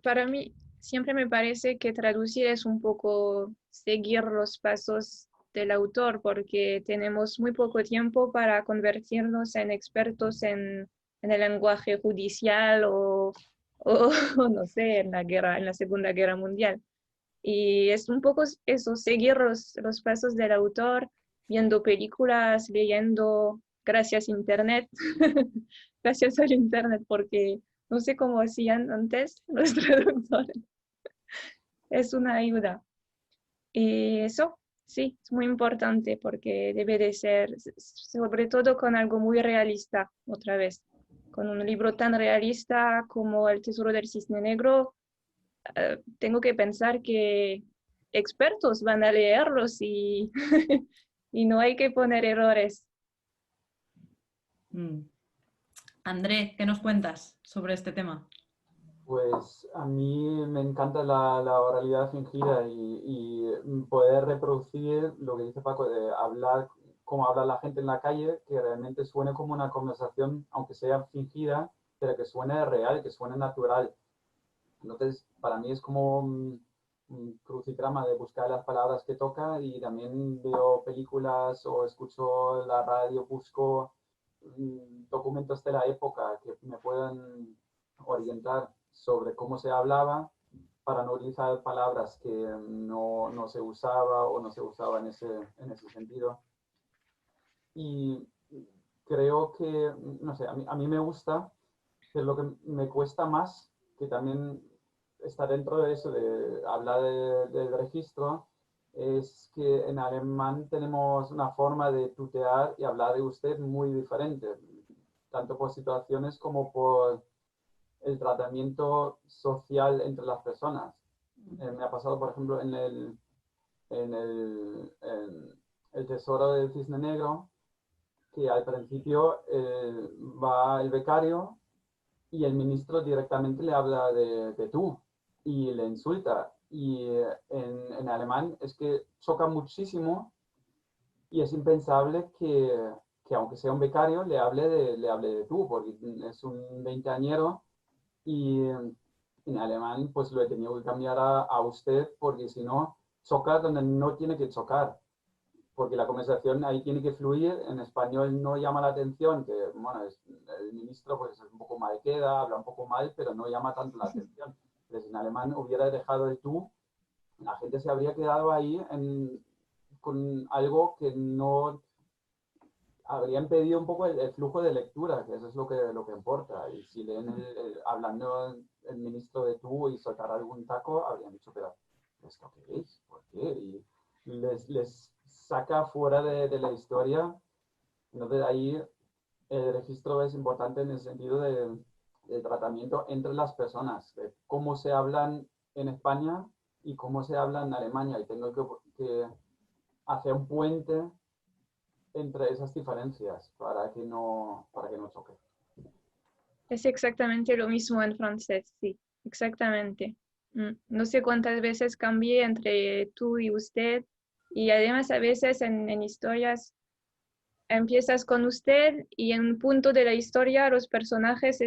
Para mí siempre me parece que traducir es un poco seguir los pasos del autor porque tenemos muy poco tiempo para convertirnos en expertos en el lenguaje judicial o no sé, en la Segunda Guerra Mundial. Y es un poco eso, seguir los pasos del autor, viendo películas, leyendo, gracias a Internet, gracias al Internet, porque no sé cómo hacían antes los traductores. Es una ayuda. Y eso, sí, es muy importante porque debe de ser, sobre todo con algo muy realista, otra vez. Con un libro tan realista como El Tesoro del Cisne Negro, tengo que pensar que expertos van a leerlos y, y no hay que poner errores. André, ¿qué nos cuentas sobre este tema? Pues a mí me encanta la oralidad fingida y poder reproducir lo que dice Paco de hablar como habla la gente en la calle, que realmente suene como una conversación, aunque sea fingida, pero que suene real, que suene natural. Entonces, para mí es como un crucigrama de buscar las palabras que toca y también veo películas o escucho la radio, busco documentos de la época que me puedan orientar sobre cómo se hablaba para no utilizar palabras que no se usaba o no se usaba en ese sentido. Y creo que, no sé, a mí me gusta, que lo que me cuesta más, que también está dentro de eso, de hablar del registro, es que en alemán tenemos una forma de tutear y hablar de usted muy diferente, tanto por situaciones como por el tratamiento social entre las personas. Me ha pasado, por ejemplo, en el Tesoro del Cisne Negro, que al principio va el becario y el ministro directamente le habla de tú y le insulta. Y en alemán es que choca muchísimo y es impensable que que aunque sea un becario, le hable de tú, porque es un veinteañero y en alemán pues lo he tenido que cambiar a usted, porque si no, choca donde no tiene que chocar, porque la conversación ahí tiene que fluir. En español no llama la atención, que bueno, el ministro pues es un poco mal queda, habla un poco mal, pero no llama tanto la atención. Pero si en alemán hubiera dejado el tú, la gente se habría quedado ahí con algo que no habrían pedido un poco el flujo de lectura, que eso es lo que importa. Y si leen hablando el ministro de tú y soltar algún taco, habrían dicho, pero ¿esto qué es? ¿Por qué? Y les saca fuera de la historia. Entonces ahí el registro es importante en el sentido de tratamiento entre las personas, de cómo se hablan en España y cómo se habla en Alemania. Y tengo que hacer un puente entre esas diferencias para que no choque. Es exactamente lo mismo en francés, sí, exactamente. No sé cuántas veces cambié entre tú y usted, y además a veces en historias empiezas con usted y en un punto de la historia los personajes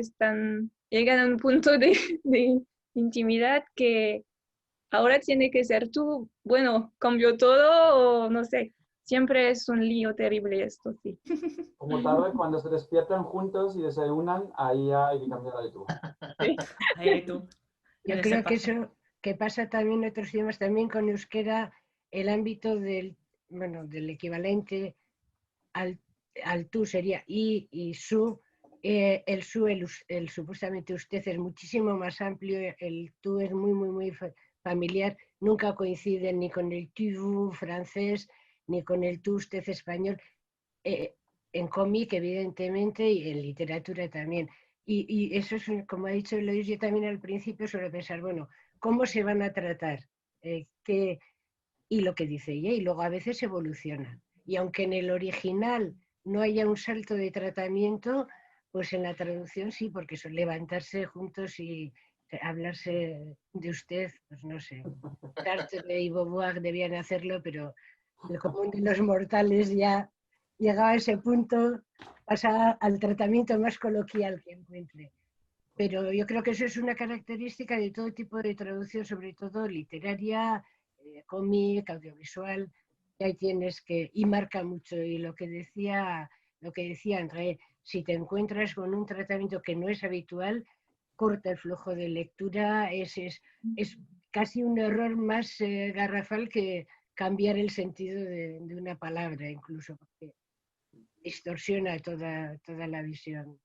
llegan a un punto de intimidad que ahora tiene que ser tú. Bueno, cambió todo o no sé. Siempre es un lío terrible esto, sí. Como tarde, cuando se despiertan juntos y desayunan, ahí ya hay que cambiar de tú. Sí. Ahí tú. Yo creo que eso que pasa también en otros idiomas, también con euskera, el ámbito del equivalente al tú sería y su, el su, el supuestamente usted es muchísimo más amplio, el tú es muy familiar, nunca coinciden ni con el tu francés, ni con el tú usted español, en cómic evidentemente y en literatura también. Y eso es, como ha dicho Eloís, yo también al principio suelo pensar, bueno, ¿cómo se van a tratar? Y lo que dice ella, y luego a veces evoluciona. Y aunque en el original no haya un salto de tratamiento, pues en la traducción sí, porque son levantarse juntos y hablarse de usted, pues no sé. Sartre y Beauvoir debían hacerlo, pero el común de los mortales ya llegaba a ese punto, pasa al tratamiento más coloquial que encuentre. Pero yo creo que eso es una característica de todo tipo de traducción, sobre todo literaria, cómic, audiovisual, que ahí tienes que, y marca mucho. Y lo que decía André, si te encuentras con un tratamiento que no es habitual, corta el flujo de lectura, es casi un error más garrafal que cambiar el sentido de una palabra, incluso, porque distorsiona toda la visión.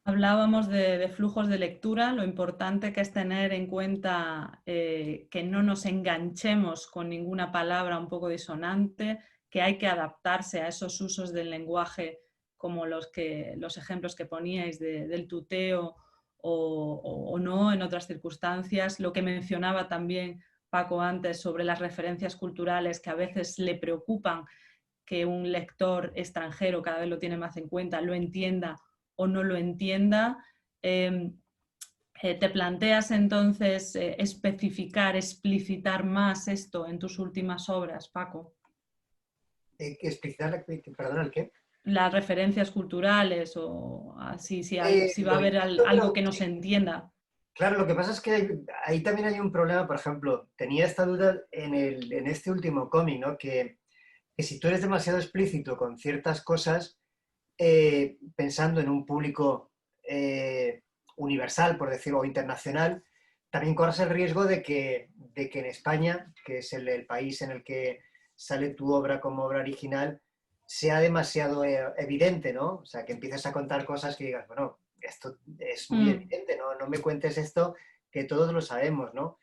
Hablábamos de flujos de lectura, lo importante que es tener en cuenta que no nos enganchemos con ninguna palabra un poco disonante, que hay que adaptarse a esos usos del lenguaje como los ejemplos que poníais del tuteo o no en otras circunstancias. Lo que mencionaba también Paco antes sobre las referencias culturales que a veces le preocupan que un lector extranjero cada vez lo tiene más en cuenta, lo entienda o no lo entienda. ¿Te planteas entonces especificar, explicitar más esto en tus últimas obras, Paco? ¿Explicitar, perdón, el qué? Las referencias culturales o así, si va a haber intento, algo que no se entienda. Claro, lo que pasa es que ahí también hay un problema, por ejemplo, tenía esta duda en este último cómic, ¿no? Que si tú eres demasiado explícito con ciertas cosas, pensando en un público universal, por decirlo, o internacional, también corres el riesgo de que en España, que es el país en el que sale tu obra como obra original, sea demasiado evidente, ¿no? O sea, que empieces a contar cosas que digas, bueno, esto es muy evidente, ¿no? No me cuentes esto que todos lo sabemos, ¿no?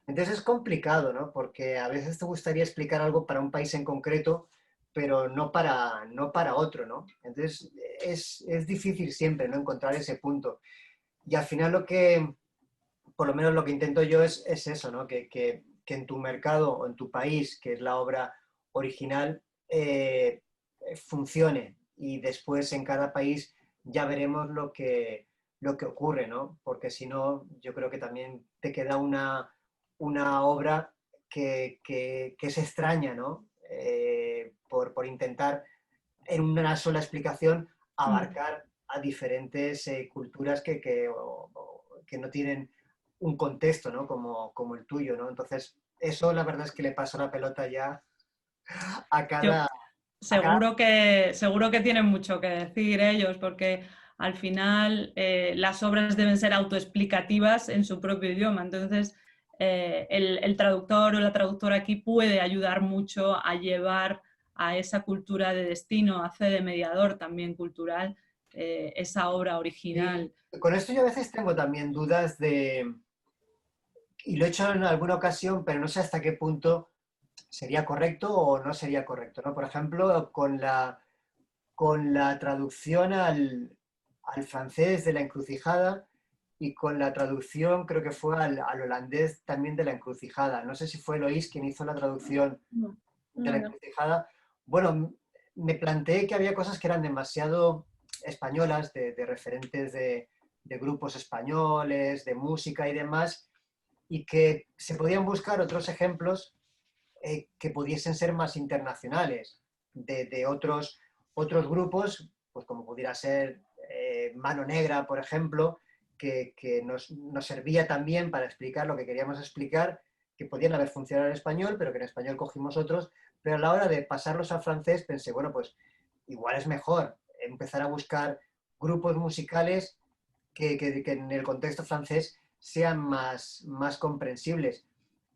Entonces es complicado, ¿no? Porque a veces te gustaría explicar algo para un país en concreto, pero no para otro, ¿no? Entonces es difícil siempre, ¿no? Encontrar ese punto. Y al final por lo menos lo que intento yo es eso, ¿no? Que en tu mercado o en tu país, que es la obra original, funcione. Y después en cada país ya veremos lo que ocurre, ¿no? Porque si no, yo creo que también te queda una obra que es extraña, ¿no? por intentar en una sola explicación abarcar a diferentes culturas que no tienen un contexto, ¿no? Como el tuyo, ¿no? Entonces, eso la verdad es que le paso la pelota ya a cada... Seguro que tienen mucho que decir ellos, porque al final las obras deben ser autoexplicativas en su propio idioma. Entonces, el traductor o la traductora aquí puede ayudar mucho a llevar a esa cultura de destino, hace de mediador también cultural esa obra original. Y con esto yo a veces tengo también dudas y lo he hecho en alguna ocasión, pero no sé hasta qué punto sería correcto o no sería correcto, ¿no? Por ejemplo, con la traducción al francés de La Encrucijada y con la traducción, creo que fue al holandés también de La Encrucijada. No sé si fue Eloís quien hizo la traducción de La Encrucijada. Bueno, me planteé que había cosas que eran demasiado españolas, de referentes de grupos españoles, de música y demás, y que se podían buscar otros ejemplos que pudiesen ser más internacionales, de otros grupos, pues como pudiera ser Mano Negra, por ejemplo, que nos servía también para explicar lo que queríamos explicar, que podían haber funcionado en español, pero que en español cogimos otros, pero a la hora de pasarlos al francés pensé, bueno, pues igual es mejor empezar a buscar grupos musicales que en el contexto francés sean más comprensibles.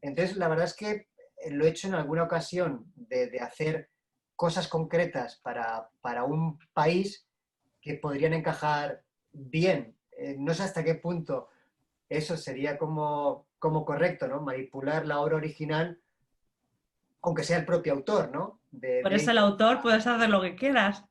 Entonces, la verdad es que lo he hecho en alguna ocasión de hacer cosas concretas para un país que podrían encajar bien. No sé hasta qué punto eso sería como correcto, ¿no? Manipular la obra original, aunque sea el propio autor, ¿no? Por eso el autor puedes hacer lo que quieras.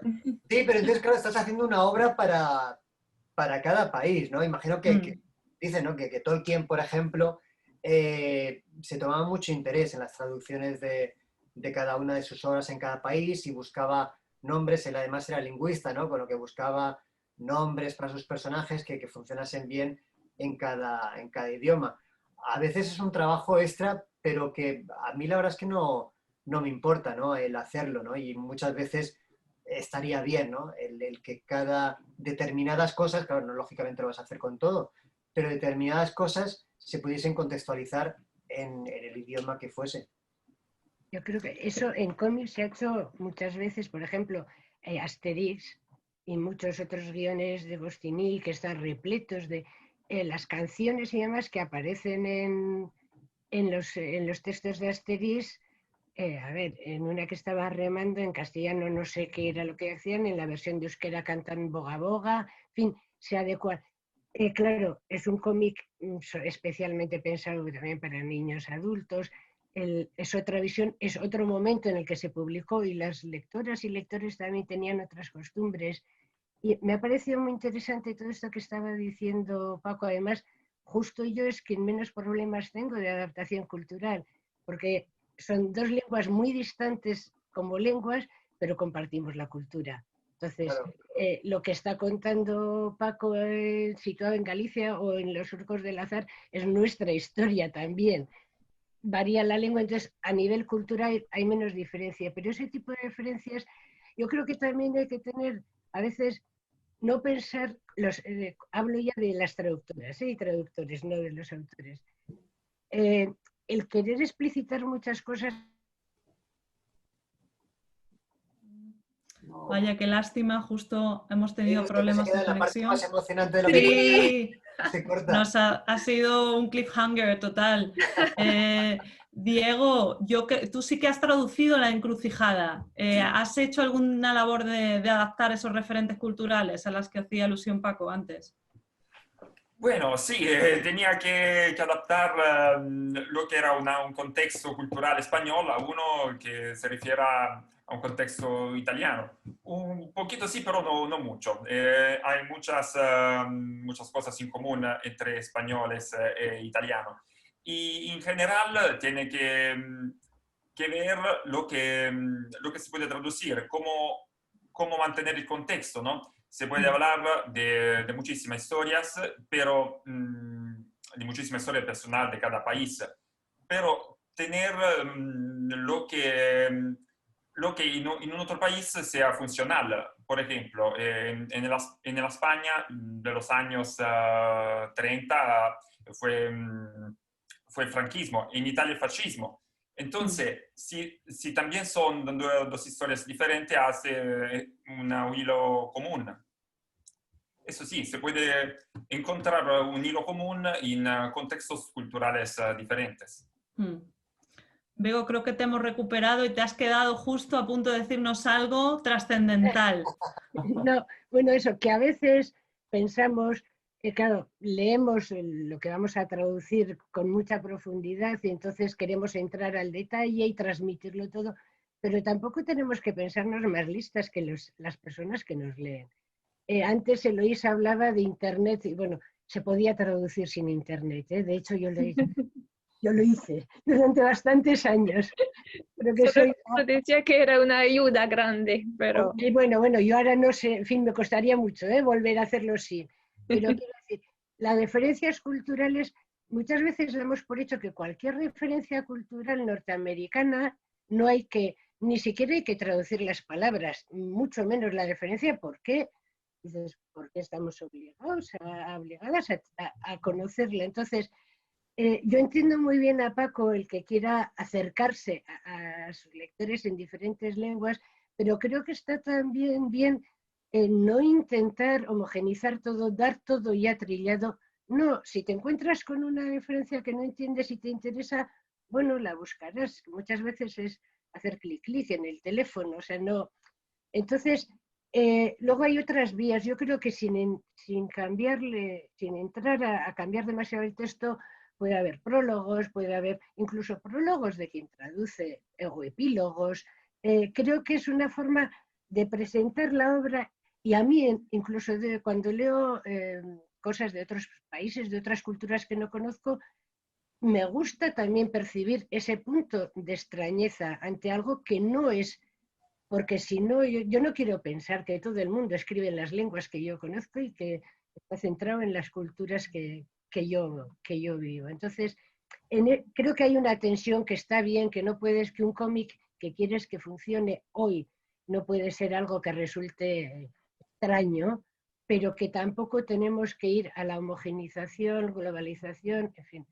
Sí, pero entonces, claro, estás haciendo una obra para cada país, ¿no? Imagino que dicen, ¿no? Que Tolkien, por ejemplo, se tomaba mucho interés en las traducciones de cada una de sus obras en cada país y buscaba nombres, él además era lingüista, ¿no? Con lo que buscaba nombres para sus personajes que funcionasen bien en cada idioma. A veces es un trabajo extra, pero que a mí la verdad es que no me importa, ¿no? El hacerlo, ¿no? Y muchas veces estaría bien, ¿no? El que cada determinadas cosas, claro, no lógicamente lo vas a hacer con todo, pero determinadas cosas se pudiesen contextualizar en el idioma que fuese. Yo creo que eso en cómics se ha hecho muchas veces, por ejemplo, Asterix y muchos otros guiones de Goscinny que están repletos de las canciones y demás que aparecen en los textos de Asterix. A ver, en una que estaba remando en castellano no sé qué era lo que hacían, en la versión de euskera cantan boga boga, en fin, se adecua. Claro, es un cómic especialmente pensado también para niños adultos. Es otra visión, es otro momento en el que se publicó y las lectoras y lectores también tenían otras costumbres. Y me ha parecido muy interesante todo esto que estaba diciendo Paco. Además, justo yo es quien menos problemas tengo de adaptación cultural, porque son dos lenguas muy distantes como lenguas, pero compartimos la cultura. Entonces, Claro. Lo que está contando Paco, situado en Galicia o en los surcos del Azar, es nuestra historia también. Varía la lengua, entonces a nivel cultural hay menos diferencia, pero ese tipo de diferencias yo creo que también hay que tener, a veces, no pensar, hablo ya de las traductoras y traductores, no de los autores. El querer explicitar muchas cosas. Vaya, qué lástima, justo hemos tenido problemas de la parte conexión. más emocionante de lo Sí, se corta. ha sido un cliffhanger total. Diego, tú sí que has traducido La Encrucijada. ¿Has hecho alguna labor de adaptar esos referentes culturales a las que hacía alusión Paco antes? Bueno, sí, tenía que adaptar lo que era un contexto cultural español a uno que se refiera a un contexto italiano. Un poquito sí, pero no mucho. Hay muchas cosas en común entre españoles e italianos. Y en general tiene que ver lo que se puede traducir, cómo mantener el contexto, ¿no? Se puede hablar de muchísimas historias, pero de muchísima historia personal de cada país, pero tener lo que lo que en un otro país sea funcional. Por ejemplo, en la España de los años 30 fue el franquismo, en Italia el fascismo. Entonces, si también son dos historias diferentes, hace un hilo común. Eso sí, se puede encontrar un hilo común en contextos culturales diferentes. Bego, creo que te hemos recuperado y te has quedado justo a punto de decirnos algo trascendental. No, bueno, eso, que a veces pensamos que, claro, leemos lo que vamos a traducir con mucha profundidad y entonces queremos entrar al detalle y transmitirlo todo, pero tampoco tenemos que pensarnos más listas que las personas que nos leen. Antes Eloís hablaba de Internet y, bueno, se podía traducir sin Internet, ¿eh? De hecho, yo lo hice durante bastantes años. Creo que Solo decía que era una ayuda grande, pero... Y bueno, yo ahora no sé, en fin, me costaría mucho volver a hacerlo sin. Pero quiero decir, las referencias culturales, muchas veces damos por hecho que cualquier referencia cultural norteamericana no hay que, ni siquiera hay que traducir las palabras, mucho menos la referencia, ¿por qué? Dices, ¿por qué estamos obligadas a conocerla? Entonces, yo entiendo muy bien a Paco el que quiera acercarse a sus lectores en diferentes lenguas, pero creo que está también bien no intentar homogenizar todo, dar todo ya trillado. No, si te encuentras con una referencia que no entiendes y te interesa, bueno, la buscarás. Muchas veces es hacer clic en el teléfono, o sea, no. Entonces, luego hay otras vías. Yo creo que sin cambiarle, sin entrar a cambiar demasiado el texto, puede haber prólogos, puede haber incluso prólogos de quien traduce o epílogos. Creo que es una forma de presentar la obra y a mí, incluso cuando leo cosas de otros países, de otras culturas que no conozco, me gusta también percibir ese punto de extrañeza ante algo que no es, porque si no, yo no quiero pensar que todo el mundo escribe en las lenguas que yo conozco y que está centrado en las culturas que yo vivo. Entonces, creo que hay una tensión que está bien, que no puedes, que un cómic que quieres que funcione hoy no puede ser algo que resulte extraño, pero que tampoco tenemos que ir a la homogenización, globalización, en fin.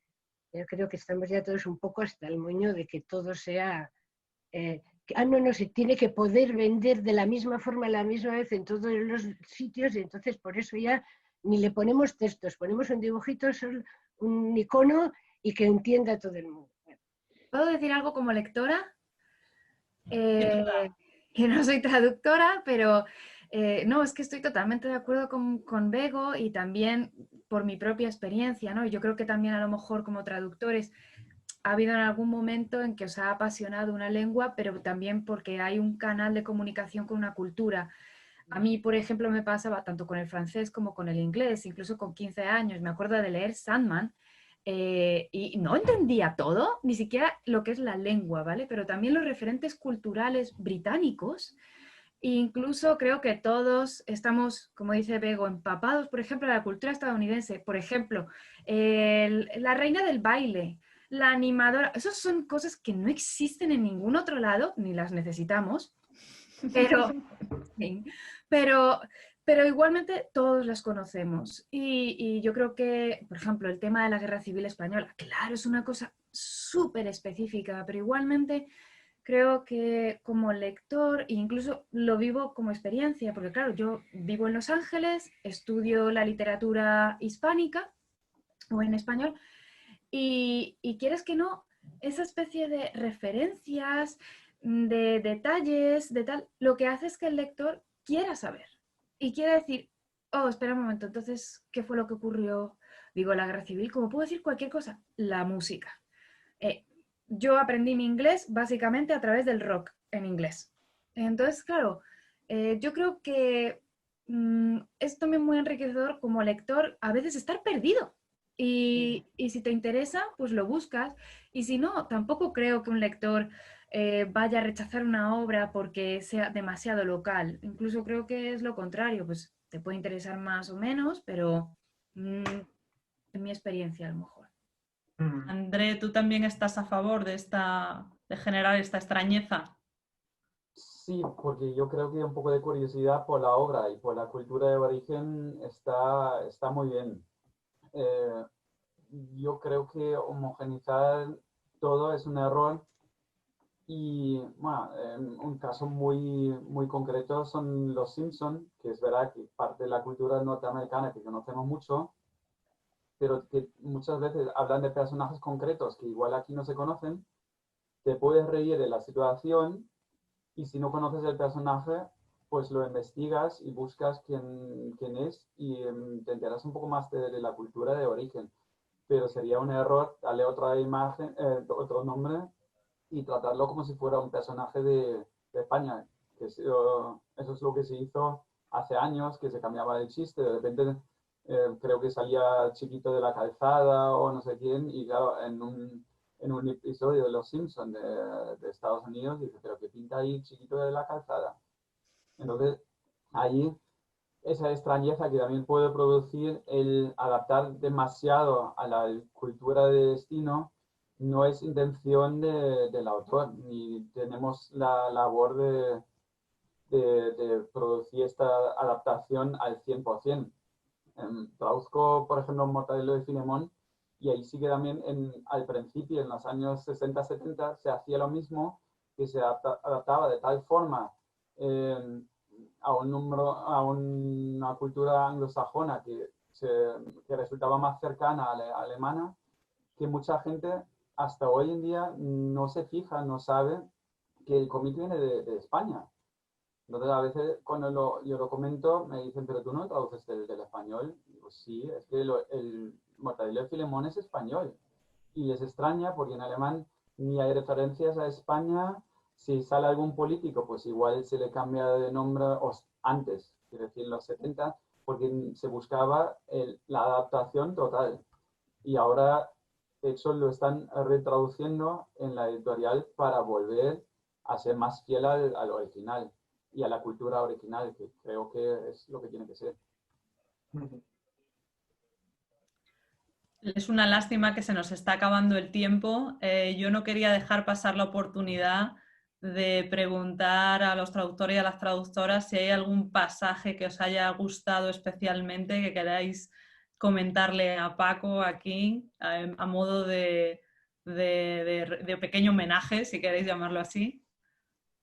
Yo creo que estamos ya todos un poco hasta el moño de que todo sea... no, se tiene que poder vender de la misma forma a la misma vez en todos los sitios y entonces por eso ya ni le ponemos textos, ponemos un dibujito, un icono y que entienda todo el mundo. ¿Puedo decir algo como lectora? Que no soy traductora, pero no, es que estoy totalmente de acuerdo con Bego y también por mi propia experiencia, ¿no? Yo creo que también a lo mejor como traductores ha habido en algún momento en que os ha apasionado una lengua, pero también porque hay un canal de comunicación con una cultura. A mí, por ejemplo, me pasaba tanto con el francés como con el inglés, incluso con 15 años. Me acuerdo de leer Sandman y no entendía todo, ni siquiera lo que es la lengua, ¿vale? Pero también los referentes culturales británicos. E incluso creo que todos estamos, como dice Bego, empapados, por ejemplo, de la cultura estadounidense. Por ejemplo, la reina del baile, la animadora. Esas son cosas que no existen en ningún otro lado, ni las necesitamos. Pero igualmente todos las conocemos. Y yo creo que, por ejemplo, el tema de la Guerra Civil Española, claro, es una cosa súper específica, pero igualmente creo que como lector, e incluso lo vivo como experiencia, porque claro, yo vivo en Los Ángeles, estudio la literatura hispánica o en español, y quieres que no, esa especie de referencias, de detalles, de tal, lo que hace es que el lector quiera saber y quiera decir, oh, espera un momento, entonces, ¿qué fue lo que ocurrió? Digo, la guerra civil, como puedo decir cualquier cosa, la música. Yo aprendí mi inglés básicamente a través del rock en inglés. Entonces, claro, yo creo que es también muy enriquecedor como lector a veces estar perdido. Y si te interesa, pues lo buscas. Y si no, tampoco creo que un lector vaya a rechazar una obra porque sea demasiado local. Incluso creo que es lo contrario, pues te puede interesar más o menos, pero en mi experiencia a lo mejor. André, ¿tú también estás a favor de generar esta extrañeza? Sí, porque yo creo que un poco de curiosidad por la obra y por la cultura de origen está muy bien. Eh, yo creo que homogeneizar todo es un error y bueno, un caso muy concreto son los Simpson, que es verdad que parte de la cultura norteamericana que conocemos mucho, pero que muchas veces hablan de personajes concretos que igual aquí no se conocen, te puedes reír de la situación y si no conoces el personaje, pues lo investigas y buscas quién es y te enteras un poco más de la cultura de origen. Pero sería un error darle otra imagen, otro nombre y tratarlo como si fuera un personaje de España. Eso es lo que se hizo hace años, que se cambiaba el chiste. De repente creo que salía Chiquito de la Calzada o no sé quién, y claro, en un episodio de Los Simpsons de Estados Unidos, dice, pero ¿qué pinta ahí Chiquito de la Calzada? Entonces, ahí esa extrañeza que también puede producir el adaptar demasiado a la cultura de destino no es intención del autor, ni tenemos la labor de producir esta adaptación al 100%. Traduzco, por ejemplo, Mortadelo y Filemón, y ahí sí que también al principio, en los años 60-70, se hacía lo mismo, que se adaptaba de tal forma a una cultura anglosajona que resultaba más cercana a la alemana, que mucha gente hasta hoy en día no se fija, no sabe que el cómic viene de España. Entonces, a veces cuando yo lo comento, me dicen, pero tú no traduces del español. Y digo, sí, es que el Mortadelo de Filemón es español. Y les extraña porque en alemán ni hay referencias a España. Si sale algún político, pues igual se le cambia de nombre antes, quiero decir, en los 70, porque se buscaba la adaptación total. Y ahora, de hecho, lo están retraduciendo en la editorial para volver a ser más fiel al original y a la cultura original, que creo que es lo que tiene que ser. Es una lástima que se nos está acabando el tiempo. Yo no quería dejar pasar la oportunidad de preguntar a los traductores y a las traductoras si hay algún pasaje que os haya gustado especialmente, que queráis comentarle a Paco aquí, a modo de pequeño homenaje, si queréis llamarlo así.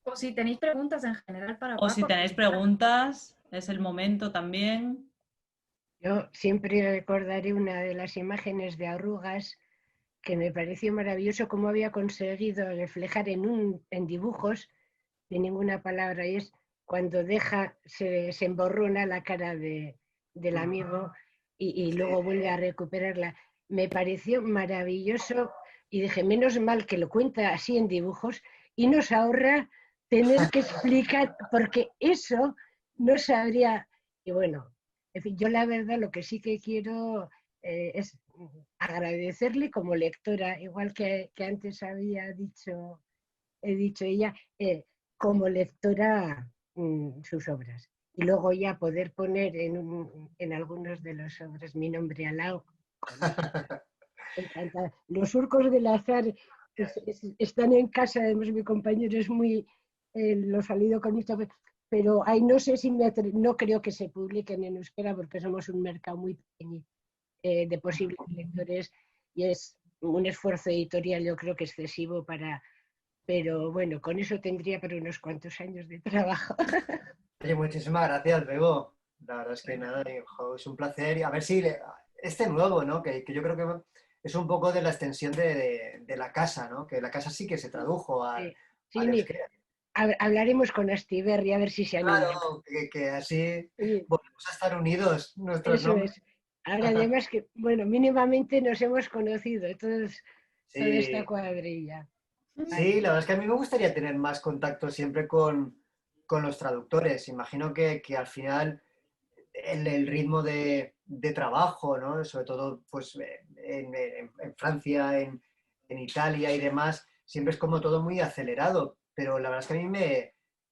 O si tenéis preguntas en general para O Paco. si tenéis preguntas, es el momento también. Yo siempre recordaré una de las imágenes de Arrugas que me pareció maravilloso cómo había conseguido reflejar en dibujos, de ninguna palabra, y es cuando se emborrona la cara del amigo y luego vuelve a recuperarla. Me pareció maravilloso y dije, menos mal que lo cuenta así en dibujos y nos ahorra tener que explicar, porque eso no sabría. Y bueno, en fin, yo la verdad lo que sí que quiero es agradecerle como lectora, igual que antes he dicho ella, como lectora sus obras. Y luego ya poder poner en algunos de los obras mi nombre al lado. Encantada. Los surcos del azar están en casa, además mi compañero es los ha leído con mucha, pero ahí no sé si no creo que se publiquen en euskera porque somos un mercado muy pequeño de posibles lectores y es un esfuerzo editorial yo creo que excesivo pero bueno, con eso tendría para unos cuantos años de trabajo. Oye, muchísimas gracias, Bego. La verdad es que nada, es un placer. Y a ver si este nuevo, ¿no? Que yo creo que es un poco de la extensión de la casa, ¿no? Que la casa sí que se tradujo al euskera. Hablaremos con Astiberri a ver si se anima. Claro, que así volvemos a estar unidos nuestros Eso nombres. es. Ahora además que, bueno, mínimamente nos hemos conocido, toda esta cuadrilla. Sí, la verdad es que a mí me gustaría tener más contacto siempre con los traductores. Imagino que al final el ritmo de trabajo, ¿no? Sobre todo pues, en Francia, en Italia y demás, siempre es como todo muy acelerado. Pero la verdad es que a mí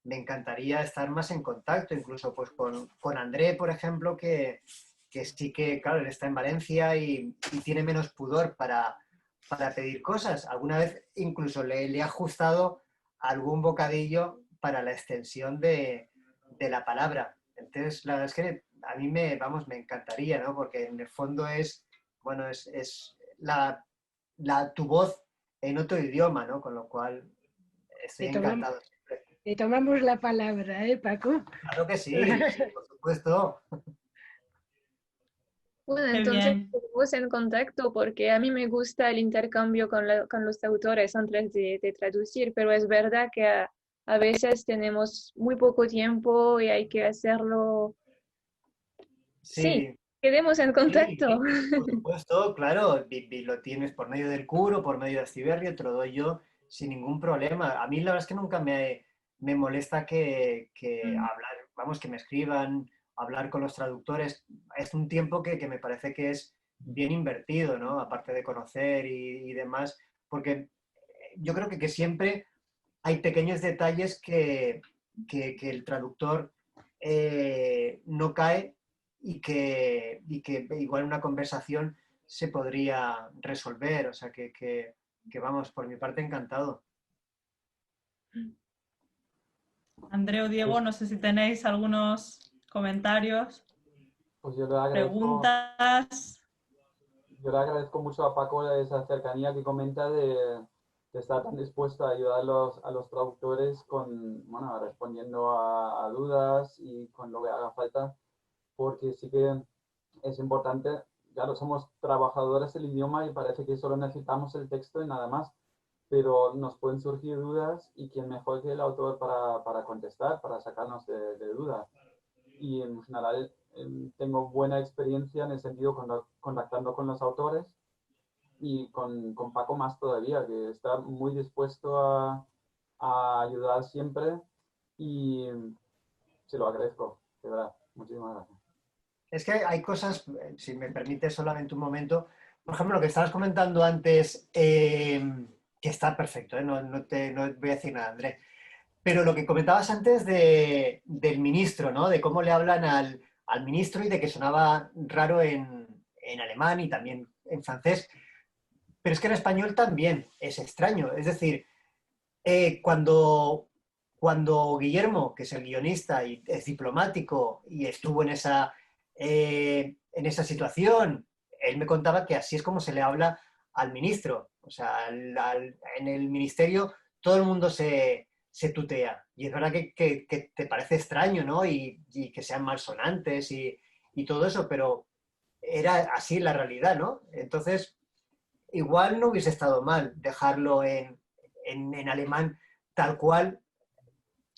me encantaría estar más en contacto, incluso pues, con André, por ejemplo, que sí que, claro, él está en Valencia y tiene menos pudor para pedir cosas. Alguna vez incluso le he ajustado algún bocadillo para la extensión de la palabra. Entonces, la verdad es que a mí me encantaría, ¿no? Porque en el fondo es, bueno, es tu voz en otro idioma, ¿no? Con lo cual estoy encantado. Te tomamos la palabra, ¿eh, Paco? Claro que sí, sí, por supuesto. Bueno, Qué entonces bien. estamos en contacto porque a mí me gusta el intercambio con los autores antes de traducir, pero es verdad que a veces tenemos muy poco tiempo y hay que hacerlo. Sí, Sí, quedemos en sí, contacto. por supuesto, claro, lo tienes por medio del Curo, por medio de Astiberri, te lo doy yo sin ningún problema. A mí la verdad es que nunca me molesta que hablar, vamos, que me escriban, hablar con los traductores. Es un tiempo que me parece que es bien invertido, ¿no? Aparte de conocer y demás, porque yo creo que siempre hay pequeños detalles que el traductor no cae y que igual una conversación se podría resolver. O sea que vamos, por mi parte encantado. André o Diego, no sé si tenéis algunos comentarios, Pues yo le agradezco. preguntas. Yo le agradezco mucho a Paco esa cercanía que comenta de estar tan dispuesto a ayudar a los traductores con, bueno, respondiendo a dudas y con lo que haga falta, porque sí que es importante, claro, somos trabajadores del idioma y parece que solo necesitamos el texto y nada más, pero nos pueden surgir dudas y quién mejor que el autor para contestar, para sacarnos de dudas. Y en general tengo buena experiencia en el sentido contactando con los autores y con Paco más todavía, que está muy dispuesto a ayudar siempre y se lo agradezco, de verdad. Muchísimas gracias. Es que hay cosas, si me permites solamente un momento, por ejemplo, lo que estabas comentando antes, que está perfecto, no voy a decir nada, André, pero lo que comentabas antes del ministro, ¿no? De cómo le hablan al ministro y de que sonaba raro en alemán y también en francés, pero es que en español también es extraño. Es decir, cuando Guillermo, que es el guionista y es diplomático y estuvo en esa situación, él me contaba que así es como se le habla al ministro. O sea, en el ministerio todo el mundo se tutea. Y es verdad que te parece extraño, ¿no? Y que sean malsonantes y todo eso, pero era así la realidad, ¿no? Entonces, igual no hubiese estado mal dejarlo en alemán tal cual,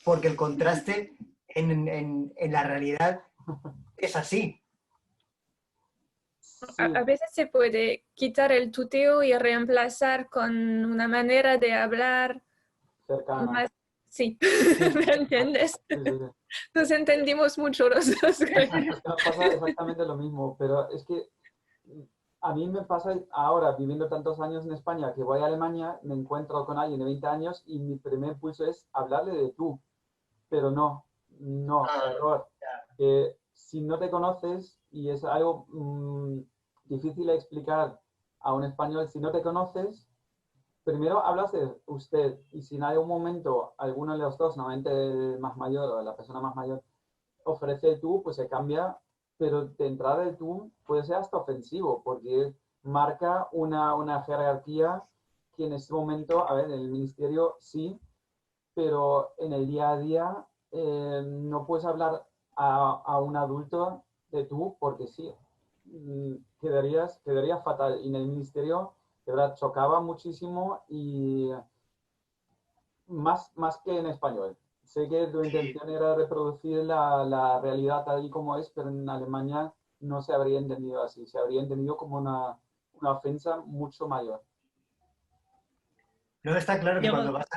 porque el contraste en la realidad es así. Sí, A veces se puede quitar el tuteo y reemplazar con una manera de hablar cercana. más. Sí, Sí, ¿me entiendes? Sí, sí, sí. Nos entendimos mucho los dos. Es que nos pasa exactamente lo mismo, pero es que a mí me pasa ahora, viviendo tantos años en España, que voy a Alemania, me encuentro con alguien de 20 años y mi primer pulso es hablarle de tú, pero no, error. Si no te conoces, y es algo difícil de explicar a un español, si no te conoces, primero hablas de usted, y si en algún momento alguno de los dos, normalmente el más mayor o la persona más mayor, ofrece el tú, pues se cambia, pero de entrada el tú puede ser hasta ofensivo, porque marca una jerarquía que en este momento, a ver, en el ministerio sí, pero en el día a día no puedes hablar a un adulto de tú porque sí. Quedaría fatal. Y en el ministerio, de verdad, chocaba muchísimo y más que en español. Sé que tu intención era reproducir la realidad tal y como es, pero en Alemania no se habría entendido así. Se habría entendido como una ofensa mucho mayor. No, está claro que cuando Diego, vas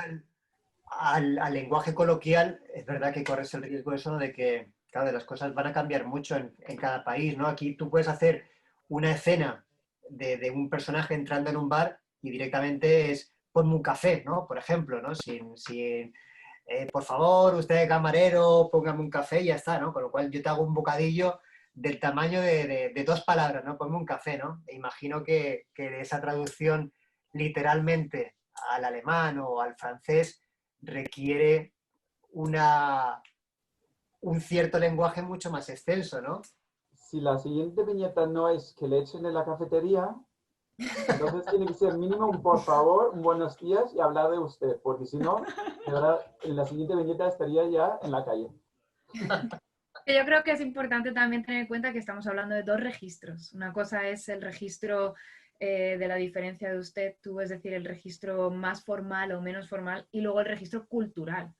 al lenguaje coloquial, es verdad que corres el riesgo eso de que, claro, las cosas van a cambiar mucho en cada país, ¿no? Aquí tú puedes hacer una escena de un personaje entrando en un bar y directamente es ponme un café, ¿no? Por ejemplo, ¿no? Sin por favor, usted camarero, póngame un café y ya está, ¿no? Con lo cual yo te hago un bocadillo del tamaño de 2 palabras, ¿no? Ponme un café, ¿no? E imagino que esa traducción literalmente al alemán o al francés requiere un cierto lenguaje mucho más extenso, ¿no? Si la siguiente viñeta no es que le echen en la cafetería, entonces tiene que ser mínimo un por favor, un buenos días y hablar de usted, porque si no, de verdad, en la siguiente viñeta estaría ya en la calle. Yo creo que es importante también tener en cuenta que estamos hablando de dos registros. Una cosa es el registro de la diferencia de usted, tú, es decir, el registro más formal o menos formal, y luego el registro cultural.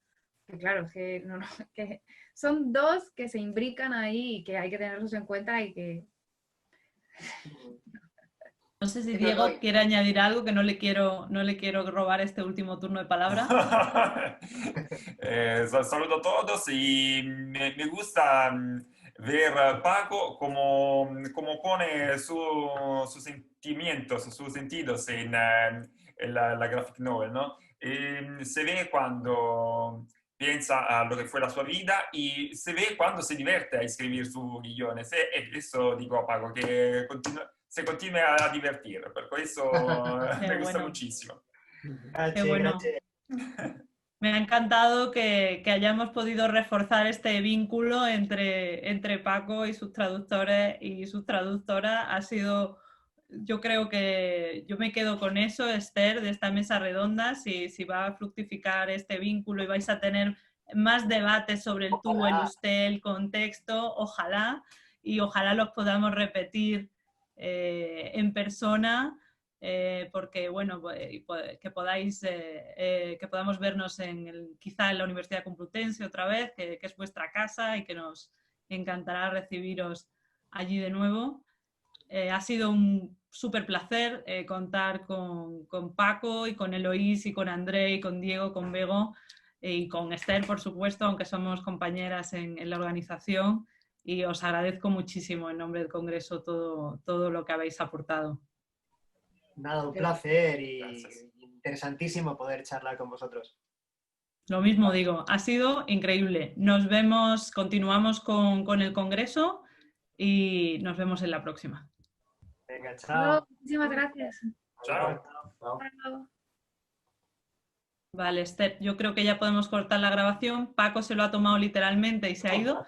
Que claro, que, que son dos que se imbrican ahí y que hay que tenerlos en cuenta y que... No sé si Diego quiere añadir algo, que no le quiero robar este último turno de palabra. Saludo a todos y me gusta ver Paco como pone sus sentimientos, sus sentidos en la graphic novel, ¿no? Se ve cuando piensa a lo que fue la sua vida y se ve cuando se divierte a escribir sus guiones. Eso digo a Paco, que se continúe a divertir, por eso me gusta muchísimo. Qué bueno. Me ha encantado que hayamos podido reforzar este vínculo entre Paco y sus traductores y sus traductoras. Ha sido, yo creo que yo me quedo con eso, Esther, de esta mesa redonda, si va a fructificar este vínculo y vais a tener más debates sobre el tú, el usted, el contexto, ojalá, y ojalá los podamos repetir en persona. Porque bueno, que podamos vernos quizá en la Universidad Complutense otra vez, que es vuestra casa y que nos encantará recibiros allí de nuevo. Ha sido un súper placer contar con Paco y con Eloís y con André y con Diego, con Bego y con Esther, por supuesto, aunque somos compañeras en la organización, y os agradezco muchísimo en nombre del Congreso todo lo que habéis aportado. Nada, un placer y interesantísimo poder charlar con vosotros. Lo mismo digo, ha sido increíble. Nos vemos, continuamos con el Congreso y nos vemos en la próxima. Venga, chao. Muchísimas gracias. Chao. Chao. Vale, Esther, yo creo que ya podemos cortar la grabación. Paco se lo ha tomado literalmente y se ha ido.